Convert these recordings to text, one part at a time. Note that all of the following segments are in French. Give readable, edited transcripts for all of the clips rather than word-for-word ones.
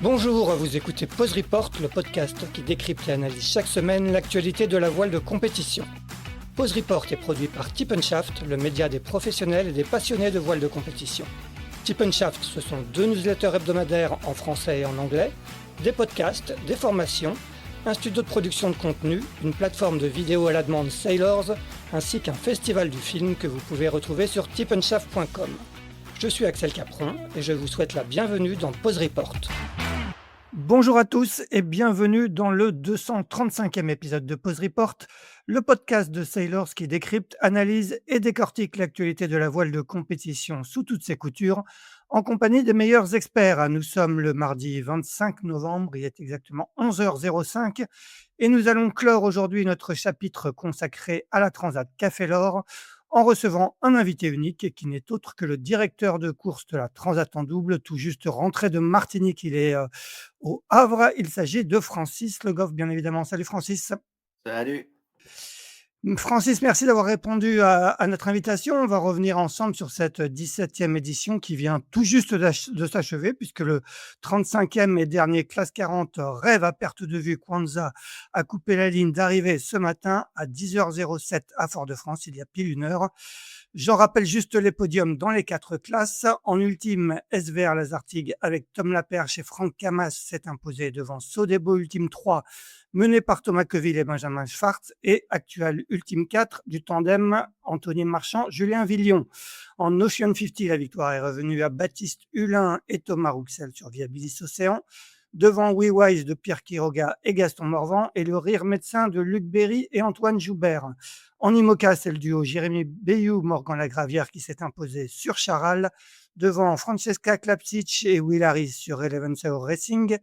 Bonjour, vous écoutez Pause Report, le podcast qui décrypte et analyse chaque semaine l'actualité de la voile de compétition. Pause Report est produit par Tip & Shaft, le média des professionnels et des passionnés de voile de compétition. Tip & Shaft, ce sont 2 newsletters hebdomadaires en français et en anglais, des podcasts, des formations, un studio de production de contenu, une plateforme de vidéos à la demande Sailors, ainsi qu'un festival du film que vous pouvez retrouver sur tipandshaft.com. Je suis Axel Capron et je vous souhaite la bienvenue dans Pause Report. Bonjour à tous et bienvenue dans le 235e épisode de Pause Report, le podcast de Sailors qui décrypte, analyse et décortique l'actualité de la voile de compétition sous toutes ses coutures, en compagnie des meilleurs experts. Nous sommes le mardi 25 novembre, il est exactement 11h05 et nous allons clore aujourd'hui notre chapitre consacré à la Transat Café L'Or en recevant un invité unique qui n'est autre que le directeur de course de la Transat en double, tout juste rentré de Martinique. Il est au Havre. Il s'agit de Francis Le Goff, bien évidemment. Salut Francis. Salut. Francis, merci d'avoir répondu à notre invitation. On va revenir ensemble sur cette 17e édition qui vient tout juste de s'achever, puisque le 35e et dernier classe 40 rêve à perte de vue Kwanza a coupé la ligne d'arrivée ce matin à 10h07 à Fort-de-France, il y a pile une heure. J'en rappelle juste les podiums dans les 4 classes. En ultime, SVR Lazartigue avec Tom Laperche et Franck Camas s'est imposé devant Sodebo Ultime 3, mené par Thomas Queville et Benjamin Schwartz, et actuel Ultime 4 du tandem Anthony Marchand, Julien Villion. En Ocean 50, la victoire est revenue à Baptiste Hulin et Thomas Rouxel sur Viabilis Océan, devant WeWise de Pierre Quiroga et Gaston Morvan, et le rire médecin de Luc Berry et Antoine Joubert. En IMOCA, c'est le duo Jérémy Bayou-Morgan Lagravière qui s'est imposé sur Charal, devant Francesca Klapsic et Will Harris sur Eleven Sao Racing,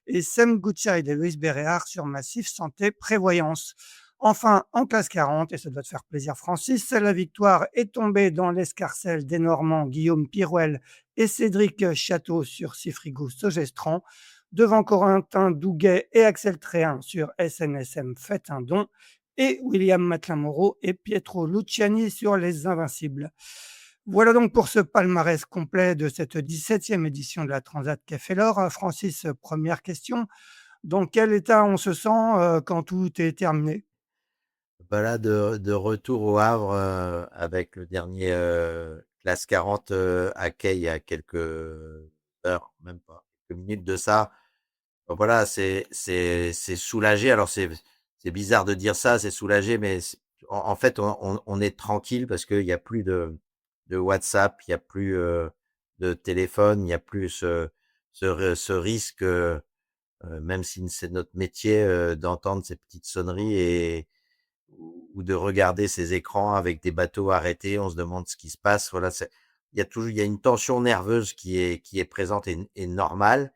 et Sam Goodside et Luis Béréard sur Massif Santé Prévoyance. Enfin, en classe 40, et ça doit te faire plaisir Francis, la victoire est tombée dans l'escarcelle des Normands Guillaume Pirouel et Cédric Château sur Cifrigo Sogestran, devant Corentin Douguet et Axel Tréhin sur SNSM Faites un don, et William Matlin-Moreau et Pietro Luciani sur Les Invincibles. Voilà donc pour ce palmarès complet de cette 17e édition de la Transat Café L'Or. Francis, première question. Dans quel état on se sent quand tout est terminé? Voilà de retour au Havre avec le dernier classe 40 à quai il y a quelques heures, même pas, quelques minutes de ça. Donc voilà, c'est soulagé. Alors c'est bizarre de dire ça, c'est soulagé, mais en fait on est tranquille parce qu'il y a plus de WhatsApp, il y a plus de téléphone, il y a plus ce risque, même si c'est notre métier, d'entendre ces petites sonneries ou de regarder ces écrans avec des bateaux arrêtés. On se demande ce qui se passe. Voilà, il y a une tension nerveuse qui est présente et normale.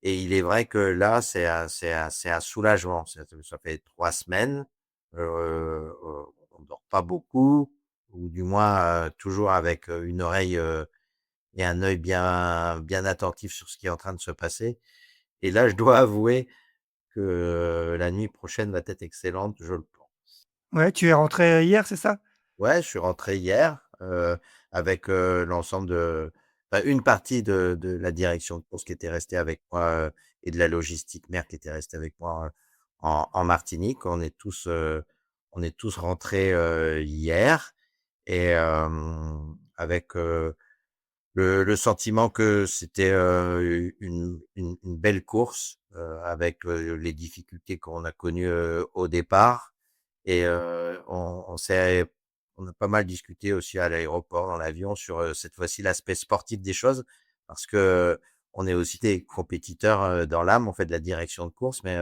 Et il est vrai que là, c'est un soulagement. Ça fait 3 semaines, on dort pas beaucoup, ou du moins toujours avec une oreille et un œil bien attentif sur ce qui est en train de se passer. Et là, je dois avouer que la nuit prochaine va être excellente, je le pense. Ouais, tu es rentré hier, c'est ça? Ouais, je suis rentré hier, avec, l'ensemble une partie de la direction de course qui était restée avec moi, et de la logistique mère qui était restée avec moi, en Martinique. On est tous rentrés, hier, et avec, le sentiment que c'était, une belle course, avec, les difficultés qu'on a connues, au départ. Et on a pas mal discuté aussi à l'aéroport, dans l'avion, sur, cette fois-ci l'aspect sportif des choses, parce que on est aussi des compétiteurs, dans l'âme. On fait de la direction de course, mais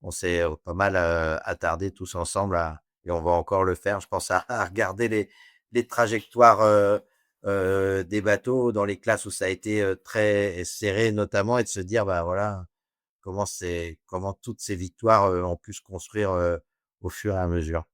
on s'est, pas mal, attardés tous ensemble et on va encore le faire, je pense, à regarder les trajectoires, des bateaux dans les classes où ça a été, très serré notamment, et de se dire: «Bah, voilà, comment toutes ces victoires, ont pu se construire, au fur et à mesure».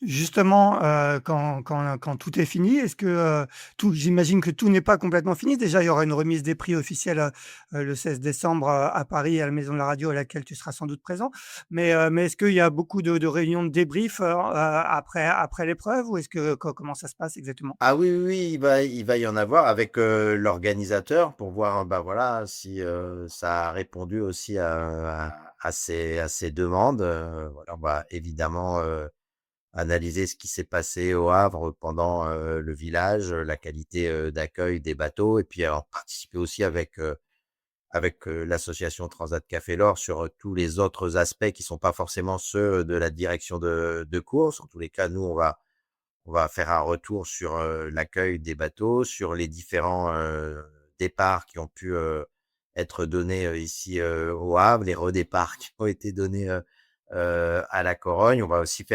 Justement, quand tout est fini, est-ce que, tout j'imagine que tout n'est pas complètement fini. Déjà, il y aura une remise des prix officielle, le 16 décembre, à Paris, à la Maison de la Radio, à laquelle tu seras sans doute présent. Mais est-ce qu'il y a beaucoup de réunions de débrief, après l'épreuve ou est-ce que comment ça se passe exactement? Ah oui, oui, oui, il va y en avoir avec, l'organisateur pour voir, bah, voilà, si, ça a répondu aussi à ses demandes, voilà, on va évidemment, analyser ce qui s'est passé au Havre pendant, le village, la qualité, d'accueil des bateaux et puis alors participer aussi avec l'association Transat Café L'Or sur, tous les autres aspects qui sont pas forcément ceux de la direction de course. En tous les cas, nous, on va faire un retour sur, l'accueil des bateaux, sur les différents, départs qui ont pu, être donnés, ici, au Havre, les redéparts qui ont été donnés, à la Corogne. On va aussi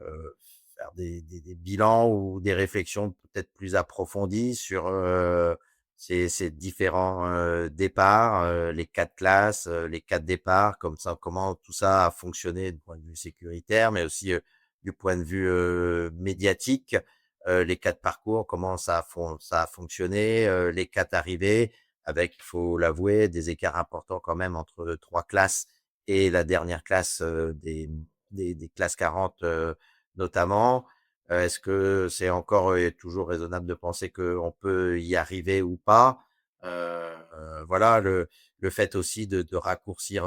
heu, faire des bilans ou des réflexions peut-être plus approfondies sur, ces différents, départs, les 4 classes, les 4 départs, comme ça, comment tout ça a fonctionné du point de vue sécuritaire, mais aussi, du point de vue, médiatique. Les 4 parcours, comment ça a fonctionné, les 4 arrivées avec, il faut l'avouer, des écarts importants quand même entre 3 classes et la dernière classe, des classes 40, notamment. Est-ce que c'est encore et toujours raisonnable de penser qu'on peut y arriver ou pas? Voilà, le fait aussi de raccourcir,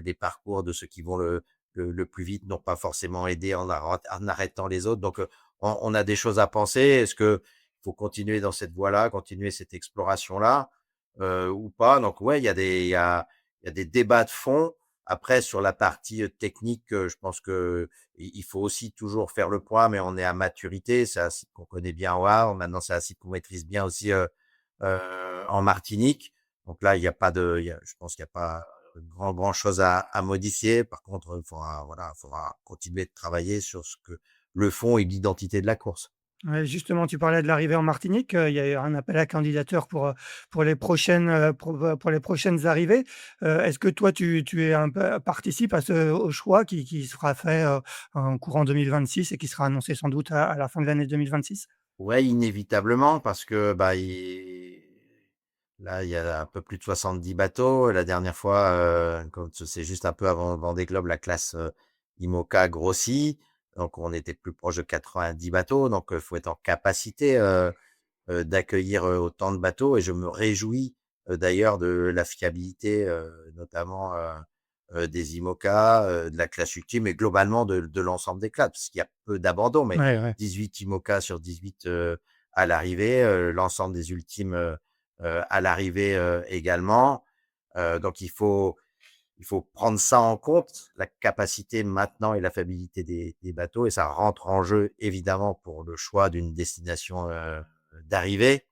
les parcours de ceux qui vont le plus vite n'ont pas forcément aidé en arrêtant les autres. Donc, on a des choses à penser. Est-ce que faut continuer dans cette voie-là, continuer cette exploration-là, ou pas? Donc ouais, il y a des débats de fond. Après sur la partie, technique, je pense que il faut aussi toujours faire le point, mais on est à maturité. C'est un site qu'on connaît bien au Havre. Maintenant, c'est un site qu'on maîtrise bien aussi, en Martinique. Donc là, je pense qu'il y a pas grand chose à modifier. Par contre, il faudra, voilà, faudra continuer de travailler sur ce que le fond et l'identité de la course. Ouais, justement, tu parlais de l'arrivée en Martinique, il y a eu un appel à candidature pour les prochaines arrivées. Est-ce que toi tu es un peu participes au choix qui sera fait, en courant 2026 et qui sera annoncé sans doute à la fin de l'année 2026? Ouais, inévitablement parce que, bah, là, il y a un peu plus de 70 bateaux. La dernière fois, quand c'est juste un peu avant Vendée Globe, la classe, IMOCA grossit. Donc on était plus proche de 90 bateaux. Donc, faut être en capacité, d'accueillir, autant de bateaux et je me réjouis, d'ailleurs de la fiabilité, notamment, des IMOCA, de la classe ultime et globalement de l'ensemble des classes. Parce qu'il y a peu d'abandons, mais Ouais, ouais. 18 IMOCA sur 18, à l'arrivée, l'ensemble des ultimes, à l'arrivée, également. Donc il faut prendre ça en compte, la capacité maintenant et la fiabilité des bateaux et ça rentre en jeu évidemment pour le choix d'une destination, d'arrivée.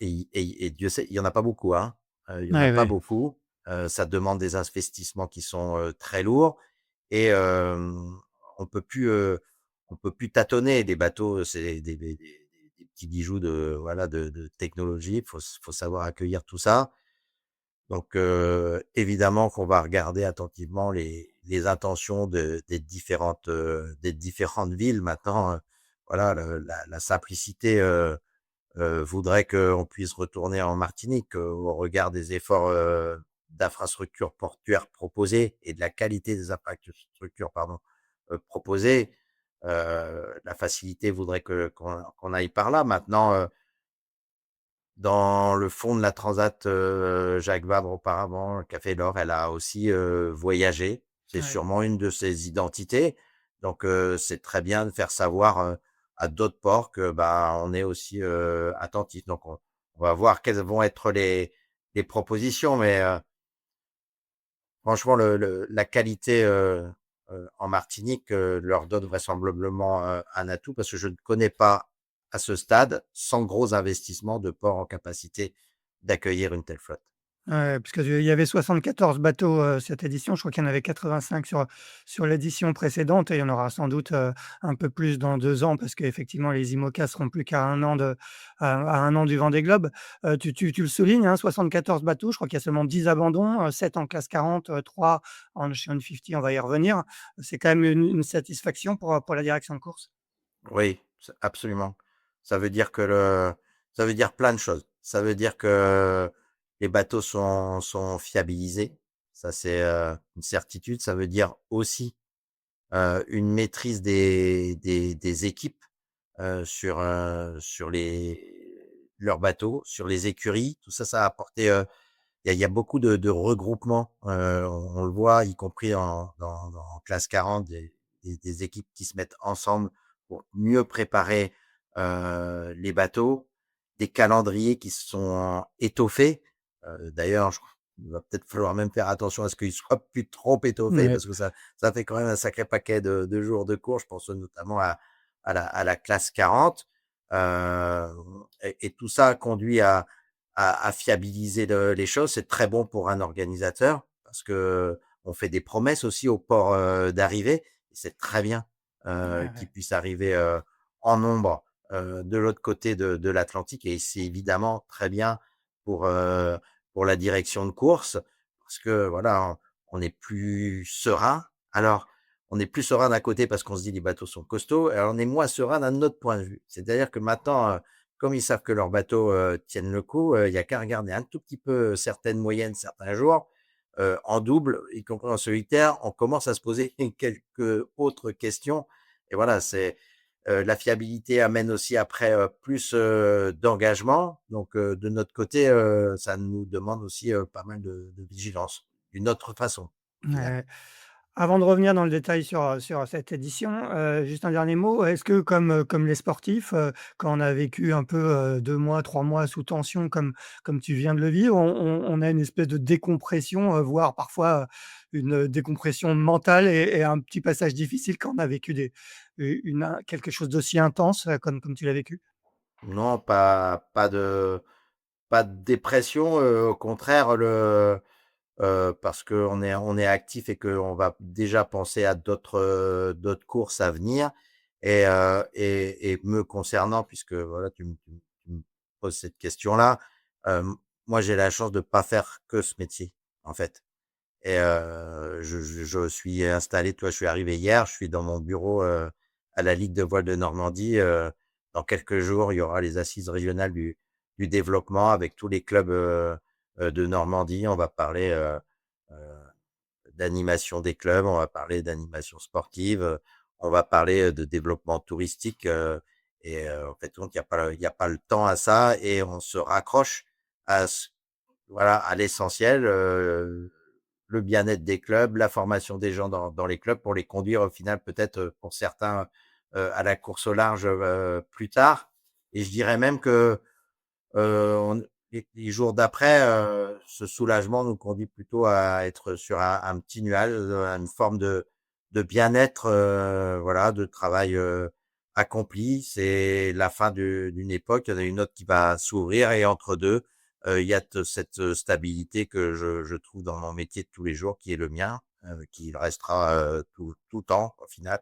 Et Dieu sait, il y en a pas beaucoup, hein. Il y en a Ouais, pas ouais. beaucoup. Ça demande des investissements qui sont, très lourds et on peut plus, heu, on peut plus tâtonner. Les bateaux, c'est des petits bijoux de voilà, de technologie. Faut savoir accueillir tout ça. Donc évidemment qu'on va regarder attentivement les intentions des différentes villes. Maintenant, voilà, la simplicité, voudrait qu'on puisse retourner en Martinique, au regard des efforts, d'infrastructures portuaires proposés et de la qualité des infrastructures, pardon, proposées. La facilité voudrait qu'on aille par là. Maintenant, dans le fond de la Transat, Jacques Vabre auparavant, Café L'Or, elle a aussi, voyagé. C'est Ouais. sûrement une de ses identités. Donc, c'est très bien de faire savoir, à d'autres ports que, bah, on est aussi, attentif. Donc on va voir quelles vont être les propositions, mais, franchement la qualité, en Martinique, leur donne vraisemblablement, un atout parce que je ne connais pas, à ce stade, sans gros investissement, de port en capacité d'accueillir une telle flotte. Ouais, parce qu'il y avait 74 bateaux, cette édition. Je crois qu'il y en avait 85 sur l'édition précédente et il y en aura sans doute, un peu plus dans 2 ans parce qu'effectivement les IMOCA seront plus qu'à un an à 1 an du Vendée Globe. Tu le soulignes, hein, 74 bateaux, je crois qu'il y a seulement 10 abandons, 7 en classe 40, 3 en Ocean 50, on va y revenir. C'est quand même une satisfaction pour la direction de course. Oui, absolument. Ça veut dire que ça veut dire plein de choses. Ça veut dire que les bateaux sont fiabilisés. Ça, c'est une certitude. Ça veut dire aussi une maîtrise des équipes sur leurs bateaux, sur les écuries. Tout ça, ça a apporté. Il y a beaucoup de regroupements. On le voit, y compris dans classe 40, des équipes qui se mettent ensemble pour mieux préparer les bateaux, des calendriers qui se sont étoffés. D'ailleurs, il va peut-être falloir même faire attention à ce qu'ils soient plus trop étoffés Ouais, parce que ça fait quand même un sacré paquet de jours de cours. Je pense notamment à la classe 40. Et tout ça conduit à fiabiliser les choses. C'est très bon pour un organisateur parce que on fait des promesses aussi au port d'arrivée. Et c'est très bien ouais, qu'ils ouais. puissent arriver en nombre de l'autre côté de l'Atlantique. Et c'est évidemment très bien pour, euh, pour la direction de course parce que voilà, on est plus serein. Alors, on est plus serein d'un côté parce qu'on se dit les bateaux sont costauds, et alors on est moins serein d'un autre point de vue. C'est-à-dire que maintenant, comme ils savent que leurs bateaux tiennent le coup, il y a qu'à regarder un tout petit peu certaines moyennes, certains jours, en double, y compris en solitaire, on commence à se poser quelques autres questions. Et voilà, c'est la fiabilité amène aussi après plus d'engagement. Donc de notre côté, ça nous demande aussi pas mal de vigilance, d'une autre façon, au final. Ouais. Avant de revenir dans le détail sur cette édition, juste un dernier mot. Est-ce que comme les sportifs, quand on a vécu un peu, 2 mois, 3 mois sous tension comme tu viens de le vivre, on a une espèce de décompression, voire parfois, une décompression mentale et un petit passage difficile quand on a vécu quelque chose d'aussi intense, comme tu l'as vécu? Non, pas de dépression, au contraire, parce qu'on est actif et qu'on va déjà penser à d'autres courses à venir. Et me concernant, puisque voilà, tu me poses cette question-là, moi j'ai la chance de pas faire que ce métier, en fait. Et je suis installé, toi, je suis arrivé hier, je suis dans mon bureau à la Ligue de voile de Normandie. Dans quelques jours, il y aura les assises régionales du développement avec tous les clubs de Normandie. On va parler euh, d'animation des clubs, on va parler d'animation sportive, on va parler de développement touristique. En fait, donc, il y a pas le temps à ça et on se raccroche voilà, à l'essentiel. Le bien-être des clubs, la formation des gens dans les clubs pour les conduire au final peut-être pour certains à la course au large plus tard. Et je dirais même que les jours d'après, ce soulagement nous conduit plutôt à être sur un petit nuage, une forme de bien-être, voilà, de travail accompli. C'est la fin d'une époque, il y en a une autre qui va s'ouvrir et entre deux, il y a cette stabilité que je trouve dans mon métier de tous les jours, qui est le mien, qui restera tout le temps au final,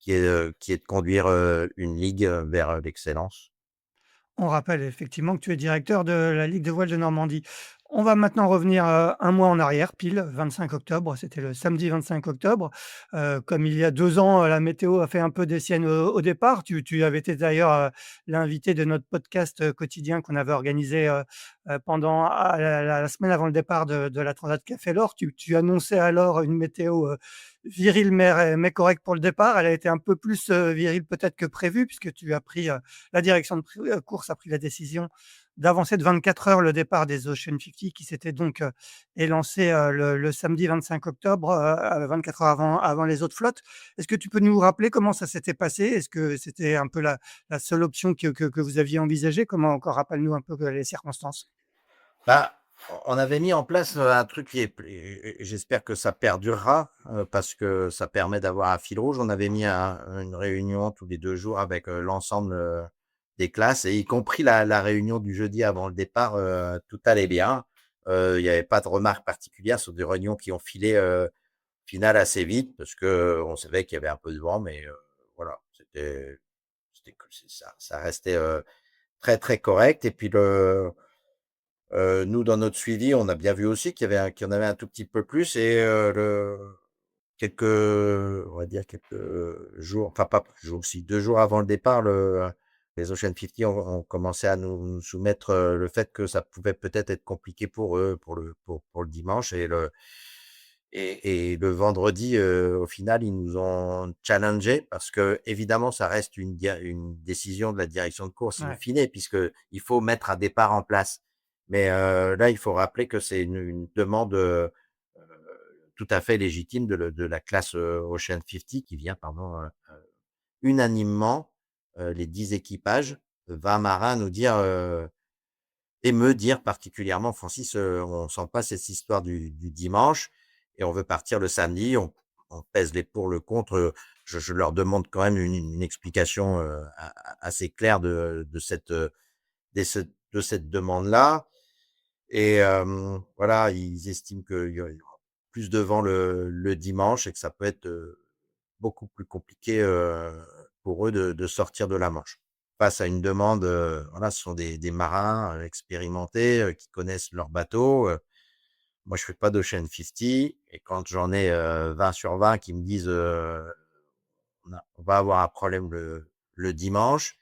qui est de conduire une ligue vers l'excellence. On rappelle effectivement que tu es directeur de la Ligue de voile de Normandie. On va maintenant revenir, 1 mois en arrière, pile 25 octobre, c'était le samedi 25 octobre. Comme il y a 2 ans, la météo a fait un peu des siennes au départ. Tu avais été d'ailleurs, l'invité de notre podcast, quotidien qu'on avait organisé, pendant la semaine avant le départ de la Transat Café L'Or. Tu annonçais alors une météo, virile mais correcte pour le départ. Elle a été un peu plus, virile peut-être que prévu puisque tu as pris, la direction de course a pris la décision d'avancer de 24 heures le départ des Ocean 50 qui s'était donc élancé le samedi 25 octobre, 24 heures avant les autres flottes. Est-ce que tu peux nous rappeler comment ça s'était passé? Est-ce que c'était un peu la seule option que vous aviez envisagée? Comment encore rappelle-nous un peu les circonstances. Bah, on avait mis en place un truc et j'espère que ça perdurera parce que ça permet d'avoir un fil rouge. On avait mis une réunion tous les 2 jours avec l'ensemble des classes et y compris la réunion du jeudi avant le départ. Tout allait bien. Il n'y avait pas de remarques particulières sur des réunions qui ont filé final assez vite parce que on savait qu'il y avait un peu de vent, mais voilà, c'était que ça restait très très correct. Et puis nous dans notre suivi, on a bien vu aussi qu'il y en avait un tout petit peu plus et quelques on va dire quelques jours, enfin pas jours, si 2 jours avant le départ, les Ocean 50 ont commencé à nous soumettre le fait que ça pouvait peut-être être compliqué pour eux pour le dimanche et le vendredi, au final, ils nous ont challengés parce que évidemment, ça reste une décision de la direction de course in Ouais, fine, puisque il faut mettre un départ en place. Mais là, il faut rappeler que c'est une demande tout à fait légitime de la classe Ocean 50 qui vient, pardon, unanimement, les 10 équipages, 20 marins nous dire et me dire particulièrement: «Francis, on sent pas cette histoire du dimanche et on veut partir le samedi». On pèse les pour, le contre, je leur demande quand même une explication, assez claire de ce de cette demande-là et voilà, ils estiment qu'il y aura plus de vent le dimanche et que ça peut être, beaucoup plus compliqué, pour eux de sortir de la Manche. Face à une demande, voilà, ce sont des marins, expérimentés, qui connaissent leur bateau, moi je fais pas d'Ocean 50 et quand j'en ai, 20 sur 20 qui me disent, on va avoir un problème le dimanche,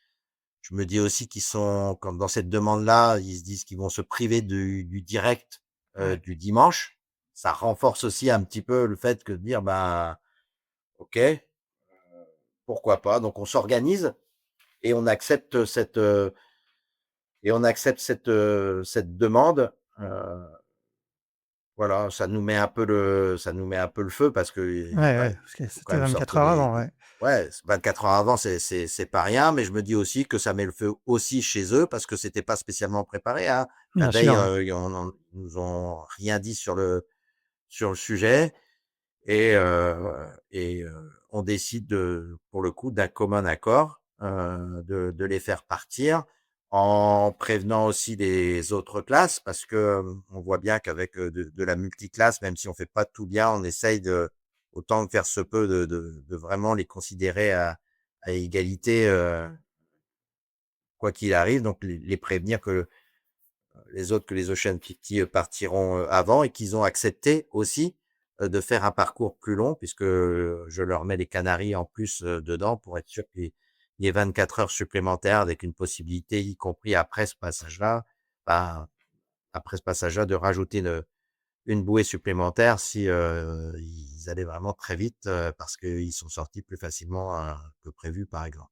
je me dis aussi qu'ils sont comme dans cette demande-là, ils se disent qu'ils vont se priver du direct, ouais, du dimanche. Ça renforce aussi un petit peu le fait que de dire: «Ben, OK, pourquoi pas?» Donc on s'organise et on accepte cette demande. Voilà, ça nous met un peu le feu parce que ouais, voilà, ouais, il parce que faut quand c'était même 24 sortir heures avant, ouais, ouais, 24 heures avant, c'est pas rien, mais je me dis aussi que ça met le feu aussi chez eux parce que c'était pas spécialement préparé, hein. La bien veille, sûr, ouais. ils nous ont rien dit sur le sujet. Et on décide pour le coup, d'un commun accord, de les faire partir en prévenant aussi les autres classes parce que, on voit bien qu'avec, de la multiclasse, même si on fait pas tout bien, on essaye autant que faire se peut de vraiment les considérer à égalité, quoi qu'il arrive. Donc les prévenir que les Ocean 50 partiront, avant et qu'ils ont accepté aussi, de faire un parcours plus long puisque, je leur mets les Canaries en plus, dedans pour être sûr qu'il y ait 24 heures supplémentaires avec une possibilité, y compris après ce passage-là, bah, après ce passage-là, de rajouter une bouée supplémentaire si, ils allaient vraiment très vite, parce qu'ils sont sortis plus facilement, que prévu, par exemple.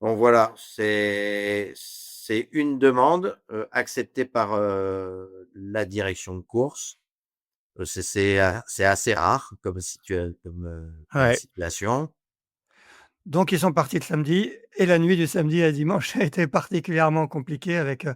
Donc voilà, c'est une demande, acceptée par, la direction de course. C'est assez rare comme Ouais. situation. Donc ils sont partis le samedi et la nuit du samedi à dimanche a été particulièrement compliquée avec,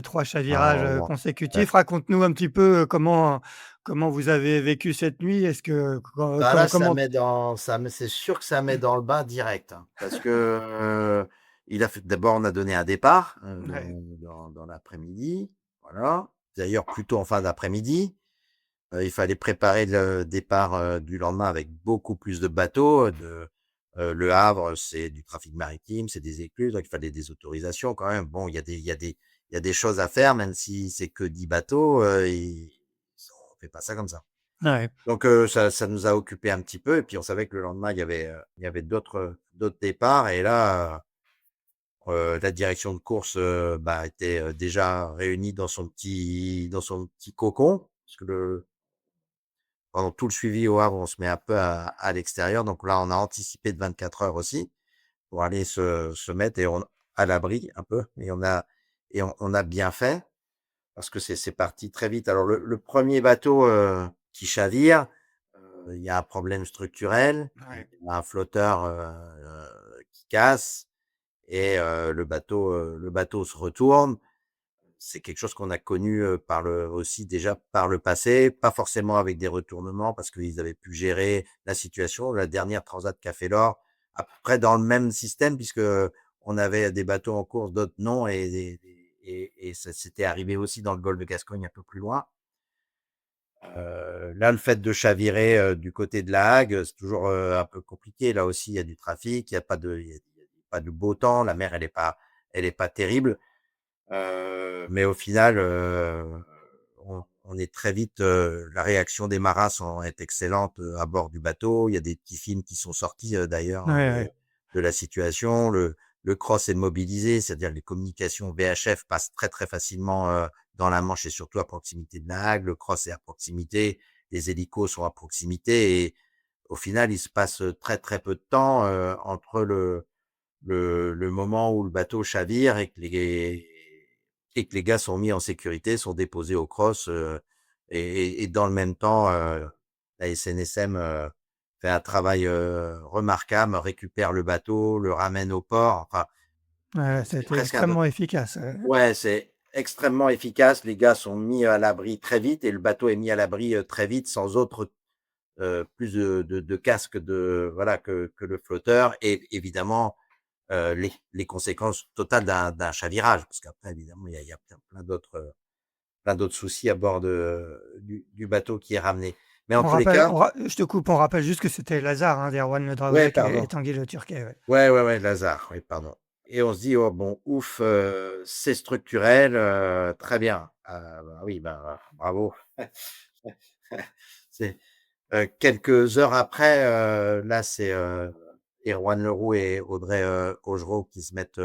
3 chavirages, On ouais. consécutifs. Raconte-nous un petit peu, comment vous avez vécu cette nuit? Est-ce que co Bah, com là, ça comment met dans ça met c'est sûr que ça met dans le bain direct, hein, parce que, il a fait d'abord, on a donné un départ, ouais, dans l'après-midi, voilà. D'ailleurs, plutôt en fin d'après-midi. Il fallait préparer le départ, du lendemain avec beaucoup plus de bateaux, Le Havre, c'est du trafic maritime, c'est des écluses, donc il fallait des autorisations quand même. Bon, il y a des choses à faire, même si c'est que 10 bateaux, on fait pas ça comme ça. ouais, Donc ça nous a occupé un petit peu et puis on savait que le lendemain, il y avait d'autres départs et là, la direction de course, bah, était, déjà réunie dans son petit cocon. Parce que le pendant tout le suivi au Havre, on se met un peu à l'extérieur. Donc là, on a anticipé de 24 heures aussi pour aller se mettre à l'abri un peu. On a bien fait parce que c'est parti très vite. Alors le 1er bateau, qui chavire, il y a un problème structurel. Il ouais. y a un flotteur, qui casse et le bateau se retourne. C'est quelque chose qu'on a connu, aussi déjà par le passé, pas forcément avec des retournements parce qu'ils avaient pu gérer la situation. La dernière transat qui a fait l'or, à peu près dans le même système puisque, on avait des bateaux en course, d'autres non et et ça s'était arrivé aussi dans le golfe de Gascogne un peu plus loin. Là, le fait de chavirer du côté de La Hague, c'est toujours un peu compliqué. Là aussi, il y a du trafic, il y a pas de beau temps, la mer, elle est pas terrible. Mais au final, on est très vite. La réaction des marins est excellente à bord du bateau. Il y a des petits films qui sont sortis d'ailleurs Ouais, ouais. de la situation. Le cross est mobilisé, c'est-à-dire les communications VHF passent très très facilement dans la Manche et surtout à proximité de La Hague. Le cross est à proximité, les hélicos sont à proximité et au final, il se passe très très peu de temps entre le moment où le bateau chavire et que les gars sont mis en sécurité, sont déposés au cross et dans le même temps, la SNSM fait un travail remarquable, récupère le bateau, le ramène au port. Enfin, Ouais, ouais, ça a c'est été presque un peu. extrêmement efficace. Ouais, c'est extrêmement efficace. Les gars sont mis à l'abri très vite et le bateau est mis à l'abri très vite sans autre plus de casques voilà que le flotteur et évidemment les conséquences totales d'un chavirage parce qu'après évidemment il y a plein d'autres soucis à bord du bateau qui est ramené. Mais en On tous les rappelle, cas, je te coupe, on rappelle juste que c'était Lazare, hein, d'Erwan Le ouais, Draouzak et pardon. Tanguy Le Turquet. Ouais. Ouais, Lazare, oui, pardon. Et on se dit, oh bon, ouf, c'est structurel, très bien. Bah, oui, bah, bravo. C'est quelques heures après, là, c'est Erwan Leroux et Audrey Augereau qui se mettent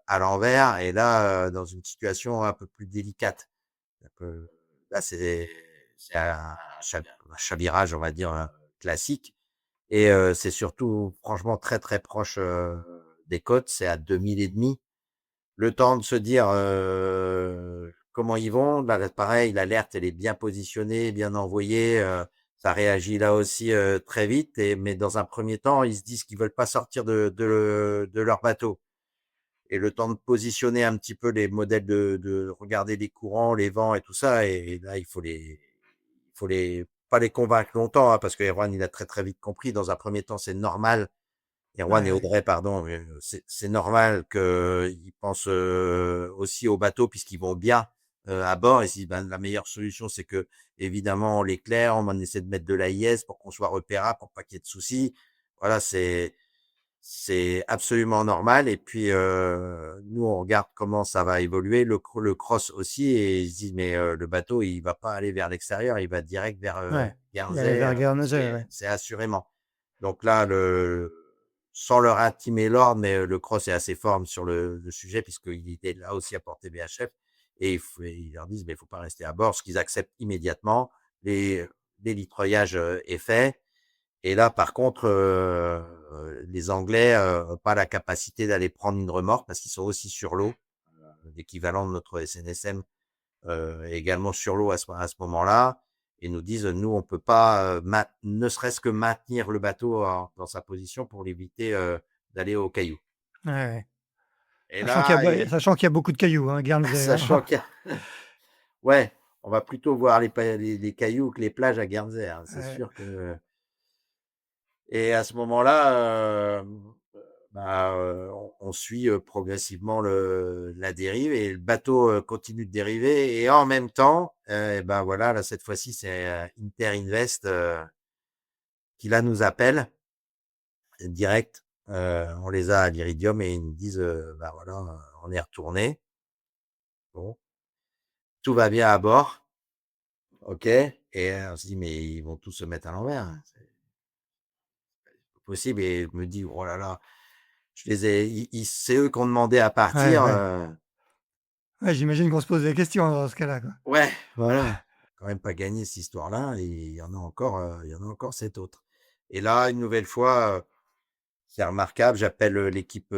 à l'envers. Et là, dans une situation un peu plus délicate. Un peu- Là, c'est un chavirage, on va dire, classique. Et c'est surtout, franchement, très, très proche des côtes. C'est à 2000 et demi. Le temps de se dire comment ils vont. Là, pareil, l'alerte, elle est bien positionnée, bien envoyée. Ça réagit là aussi très vite. Mais dans un premier temps, ils se disent qu'ils veulent pas sortir de leur bateau. Et le temps de positionner un petit peu les modèles, de regarder les courants, les vents et tout ça. Et là, pas les convaincre longtemps, hein, parce que Erwan, il a très très vite compris. Dans un premier temps, c'est normal. Ouais, Erwan et ouais. Audrey, pardon, c'est normal qu'ils pensent aussi au bateau puisqu'ils vont bien à bord. Et si ben, la meilleure solution, c'est que évidemment on l'éclaire, on essaie de mettre de l'AIS pour qu'on soit repérable, pour pas qu'il y ait de soucis. Voilà, c'est absolument normal. Et puis nous, on regarde comment ça va évoluer, le cross aussi, et ils se disent mais le bateau, il va pas aller vers l'extérieur, il va direct vers Ouais. Il allait Guernsey, vers Guernesey, ouais. c'est assurément. Donc là, sans leur intimer l'ordre, mais le cross est assez fort sur le sujet, puisqu'il était là aussi à portée VHF. Et ils leur disent, mais il faut pas rester à bord, ce qu'ils acceptent immédiatement. Les, L'élitreuillage est fait. Et là, par contre, les Anglais n'ont pas la capacité d'aller prendre une remorque parce qu'ils sont aussi sur l'eau. L'équivalent de notre SNSM est également sur l'eau à ce moment-là, et nous disent, nous, on peut pas, ne serait-ce que maintenir le bateau dans sa position pour l'éviter d'aller aux cailloux. Ouais, ouais. Et là, Sachant qu'il y a beaucoup de cailloux, hein, Guernesey, hein. sachant que, ouais, on va plutôt voir les cailloux que les plages à Guernsey, hein, c'est Ouais, sûr que. Et à ce moment-là, bah, on suit progressivement la dérive et le bateau continue de dériver. Et en même temps, et ben voilà, là, cette fois-ci, c'est Inter Invest qui là nous appelle direct. On les a à l'Iridium et ils nous disent, bah voilà, on est retourné. Bon, tout va bien à bord, ok. Et on se dit, mais ils vont tous se mettre à l'envers, hein. C'est pas possible. Et je me dis, oh là là, c'est eux qui ont demandé à ouais, partir. ouais. Ouais, j'imagine qu'on se pose des questions dans ce cas-là, quoi. Ouais, voilà. Quand même pas gagné cette histoire-là et il y en a encore 7 autres. Et là, une nouvelle fois, c'est remarquable, j'appelle l'équipe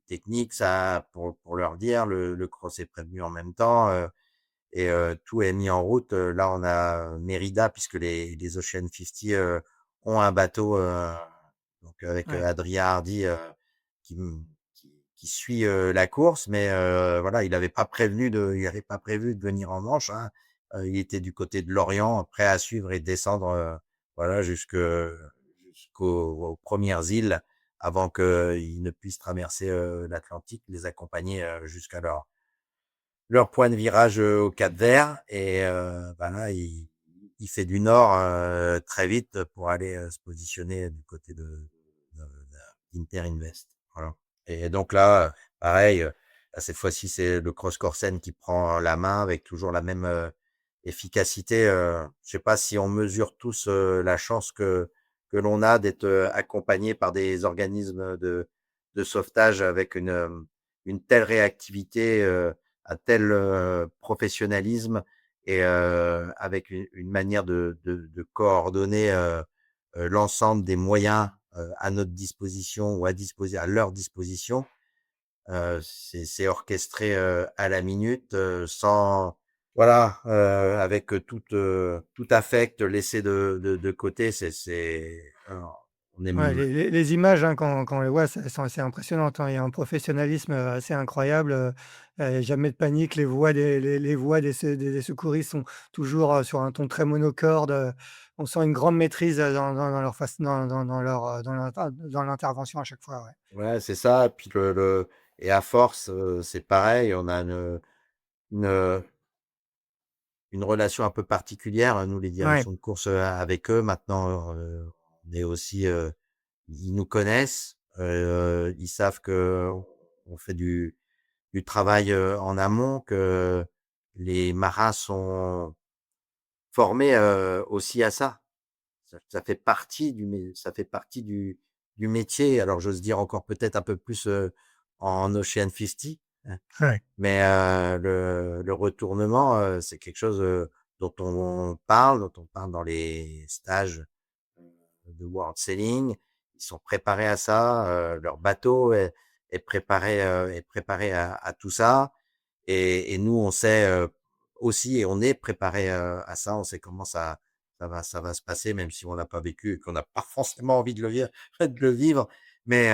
technique, ça, pour leur dire, le cross est prévenu en même temps, et tout est mis en route. Là, on a Mérida puisque les Ocean 50 ont un bateau, donc avec Ouais. Adrien Hardy qui, qui suit la course, mais voilà, il avait pas prévu de venir en Manche, hein. Il était du côté de l'Orient, prêt à suivre et descendre, voilà, aux premières îles avant qu'ils ne puissent traverser l'Atlantique, les accompagner jusqu'à leur point de virage au Cap-Vert et bah là, il fait du nord très vite pour aller se positionner du côté de d'Inter Invest. Voilà. Et donc là, pareil, là, cette fois-ci, c'est le Cross Corsen qui prend la main avec toujours la même efficacité. Je sais pas si on mesure tous la chance que l'on a d'être accompagné par des organismes de sauvetage avec une telle réactivité, un tel professionnalisme et avec une manière de coordonner l'ensemble des moyens à notre disposition ou à leur disposition. C'est orchestré à la minute, sans voilà, avec tout affect laissé de côté. On est Ouais, les images, hein, quand on les voit, elles sont assez impressionnantes, hein. Il y a un professionnalisme, assez incroyable, jamais de panique. Les voix des secouristes sont toujours, sur un ton très monocorde, on sent une grande maîtrise, dans leur faç dans l'intervention à chaque fois, ouais. ouais, c'est ça. Puis et à force, c'est pareil. On a une, une relation un peu particulière, nous, les Ouais, directions de course, avec eux. Maintenant, on est aussi, ils nous connaissent, ils savent que on fait du travail, en amont, que les marins sont formés, aussi à ça. Ça fait partie ça fait partie du métier. Alors j'ose dire encore peut-être un peu plus, en Ocean 50, hein. ouais, Mais le retournement, c'est quelque chose, dont on parle dans les stages, de World Sailing. Ils sont préparés à ça, leur bateau est préparé à tout ça et nous, on sait, aussi et on est préparé à ça. On sait comment ça va se passer, même si on n'a pas vécu et qu'on n'a pas forcément envie de le vivre de le vivre. Mais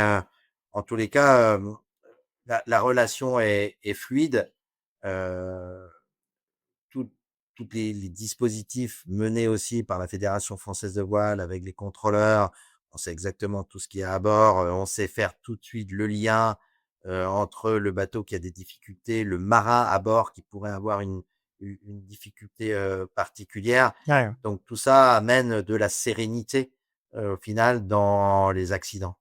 en tous les cas, la relation est fluide. Heu, tout toutes les dispositifs menés aussi par la Fédération française de voile avec les contrôleurs, on sait exactement tout ce qu'il y a à bord, on sait faire tout de suite le lien, entre le bateau qui a des difficultés, le marin à bord qui pourrait avoir une difficulté, particulière. ouais. Donc tout ça amène de la sérénité, au final dans les accidents,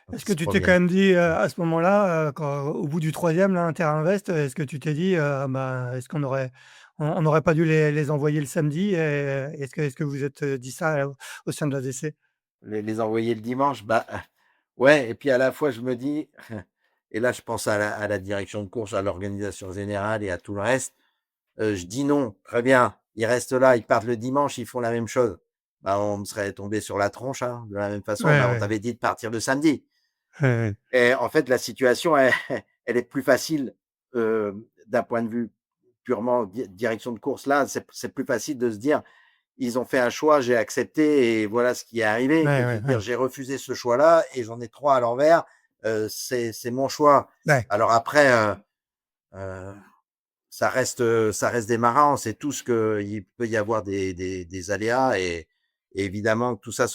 quand Est-ce ils que se tu t'es quand produisent. même dit, à ce moment-là, quand au bout du troisième là, Interinvest, est-ce que tu t'es dit, bah, est-ce qu'on n'aurait pas dû les envoyer le samedi? Et est-ce que vous êtes, dit ça, au sein de l'ADC? Les envoyer le dimanche, bah, ouais et puis à la fois je me dis et là je pense à la direction de course, à l'organisation générale et à tout le reste, je dis: «Non, très bien, ils restent là, ils partent le dimanche, ils font la même chose». Bah, on me serait tombé sur la tronche, hein, de la même Ouais, façon. Bah, on ouais, t'avait dit de partir le samedi ouais, ouais. et en fait la situation elle est plus facile, d'un point de vue purement direction de course. Là, c'est plus facile de se dire: ils ont fait un choix, j'ai accepté et voilà ce qui est arrivé, que Ouais, de ouais, dire: ouais. «J'ai refusé ce choix-là et j'en ai 3 à l'envers, c'est mon choix». Ouais. Alors après, heu, ça reste des marins, on sait tous qu'il peut y avoir des aléas et évidemment que tout ça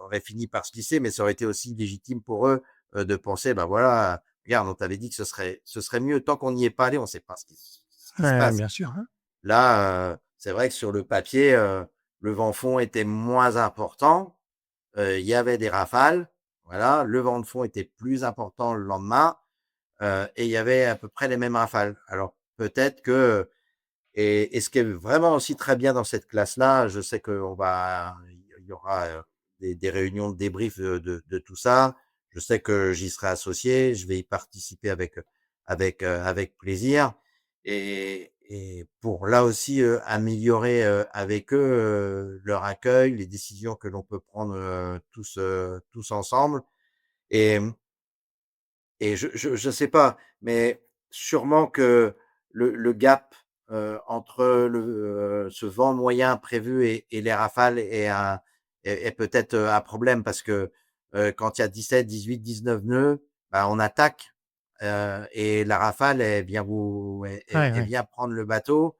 aurait fini par se glisser, mais ça aurait été aussi légitime pour eux, de penser: «Bah, voilà, regarde, on t'avait dit que ce serait mieux». Tant qu'on n'y est pas allé, on ne sait pas ce qui Ouais, se ouais, passe. bien sûr, hein. Là, c'est vrai que sur le papier, le vent fond était moins important, il y avait des rafales, voilà. Le vent de fond était plus important le lendemain, et il y avait à peu près les mêmes rafales. Alors peut-être que et ce qui est vraiment aussi très bien dans cette classe-là, je sais il y aura, des réunions de débrief de tout ça. Je sais que j'y serai associé, je vais y participer avec plaisir et pour là aussi, améliorer, avec eux, leur accueil, les décisions que l'on peut prendre, tous ensemble et et je sais pas, mais sûrement que le gap, entre ce vent moyen prévu et les rafales est peut-être, un problème parce que, quand il y a 17, 18, 19 nœuds, bah, on attaque, et la rafale, Ouais, elle ouais. vient prendre le bateau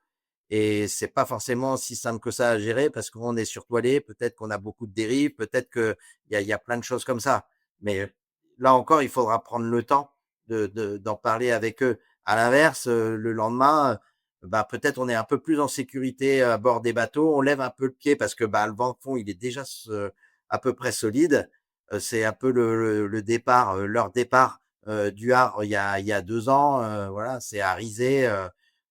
et c'est pas forcément si simple que ça à gérer parce qu'on est surtoilé, peut-être qu'on a beaucoup de dérives, peut-être qu'il y a plein de choses comme ça. Mais là encore, il faudra prendre le temps d'en parler avec eux. À l'inverse, le lendemain, bah, peut-être on est un peu plus en sécurité à bord des bateaux. On lève un peu le pied parce que, bah, le vent de fond, il est déjà à peu près solide. C'est un peu le départ, leur départ du Havre il y a 2 ans. Voilà, c'est arisé,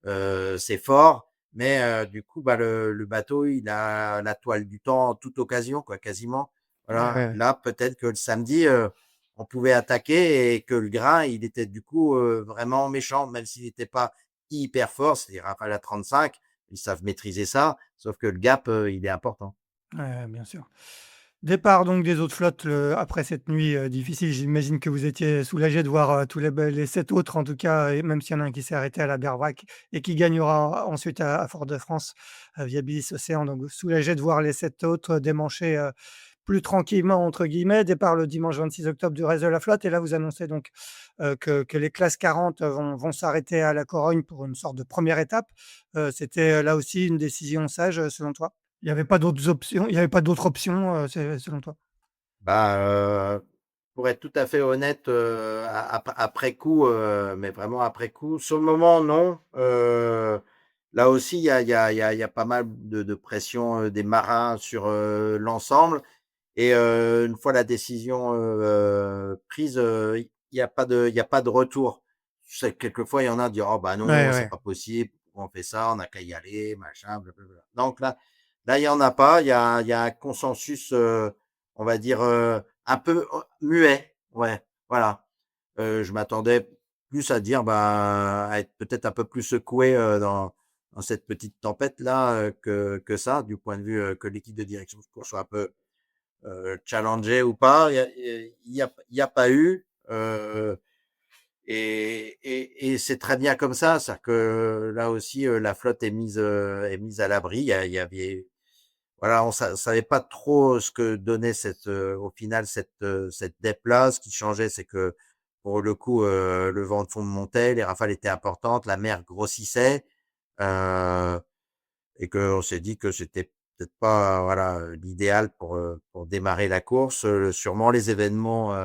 c'est fort. Mais du coup, bah, le bateau, il a la toile du temps en toute occasion, quoi, quasiment. Ouais, ouais, Voilà. ouais. Là, peut-être que le samedi, on pouvait attaquer et que le grain, il était du coup vraiment méchant, même s'il n'était pas hyper fort. C'est des rafales à 35, ils savent maîtriser ça, sauf que le gap, il est important. Ouais, bien sûr. Départ donc des autres flottes, après cette nuit, difficile. J'imagine que vous étiez soulagés de voir, tous les 7 autres en tout cas, et même s'il y en a un qui s'est arrêté à la Berwac et qui gagnera ensuite à Fort-de-France, via Billis Océan. Donc soulagés de voir les 7 autres démancher, plus «tranquillement» entre guillemets. Départ le dimanche 26 octobre du reste de la flotte, et là vous annoncez donc, que les classes 40 vont s'arrêter à La Corogne pour une sorte de première étape. C'était, là aussi une décision sage, selon toi? Il y avait pas d'autres options, selon toi? Bah, pour être tout à fait honnête, après coup, mais vraiment après coup, sur le moment, non. Là aussi, il y a pas mal de pression, des marins sur, l'ensemble. Et une fois la décision, prise, il y a pas de retour. Je sais que quelquefois, il y en a qui disent: «Oh bah Ouais, non, c'est ouais. pas possible, pourquoi on fait ça? On n'a qu'à y aller, machin, blablabla». Donc là, il y en a pas. Il y a un consensus, on va dire, un peu, muet. Ouais, voilà. Je m'attendais plus à dire, bah, à être peut-être un peu plus secoué, dans cette petite tempête-là, que ça, du point de vue, que l'équipe de direction de course soit un peu challenger ou pas, il y a pas eu, et c'est très bien comme ça. C'est-à-dire que là aussi, la flotte est mise à l'abri. Il y avait voilà, on savait pas trop ce que donnait au final cette DEP-là. Ce qui changeait, c'est que pour le coup, le vent de fond montait, les rafales étaient importantes, la mer grossissait, heu et qu'on s'est dit que c'était peut-être pas, voilà, l'idéal pour démarrer la course. Sûrement les événements,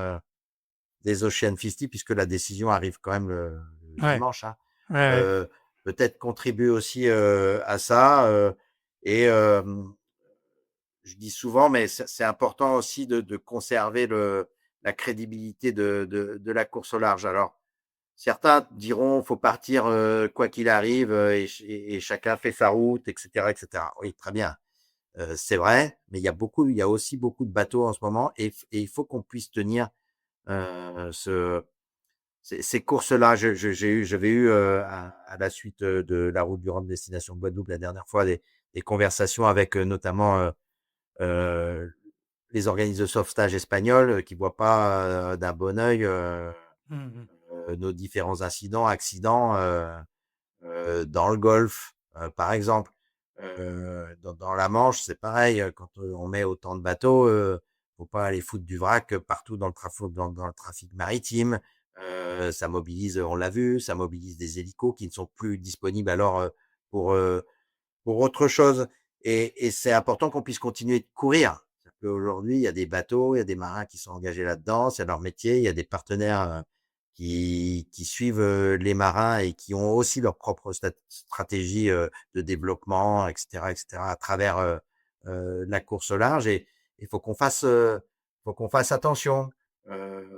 des Ocean 50, puisque la décision arrive quand même le Ouais, dimanche, hein, ouais, ouais. peut-être contribuer aussi, à ça, et je dis souvent, mais c'est important aussi de conserver la crédibilité de la course au large. Alors, certains diront: «Faut partir, quoi qu'il arrive, et chacun fait sa route», et cetera, et cetera. Oui, très bien, c'est vrai, mais il y a aussi beaucoup de bateaux en ce moment, et il faut qu'on puisse tenir, ce ces courses-là. J'avais eu, à la suite, de la route du Rhum destination Guadeloupe la dernière fois, des conversations avec, notamment, heu, les organismes de sauvetage espagnols, qui voient pas, d'un bon œil, Mmh mh. nos différents accidents, dans le Golfe, par exemple. Dans la Manche, c'est pareil, quand, on met autant de bateaux, faut pas aller foutre du vrac partout dans le trafic maritime. Ça mobilise, on l'a vu, ça mobilise des hélicos qui ne sont plus disponibles alors, pour, heu, pour autre chose, et c'est important qu'on puisse continuer de courir. C'est-à-dire qu'aujourd'hui, il y a des bateaux, il y a des marins qui sont engagés là-dedans, c'est leur métier. Il y a des partenaires, qui suivent, les marins et qui ont aussi leur propre stratégie, de développement, et cetera, à travers, la course au large, et il faut qu'on fasse attention.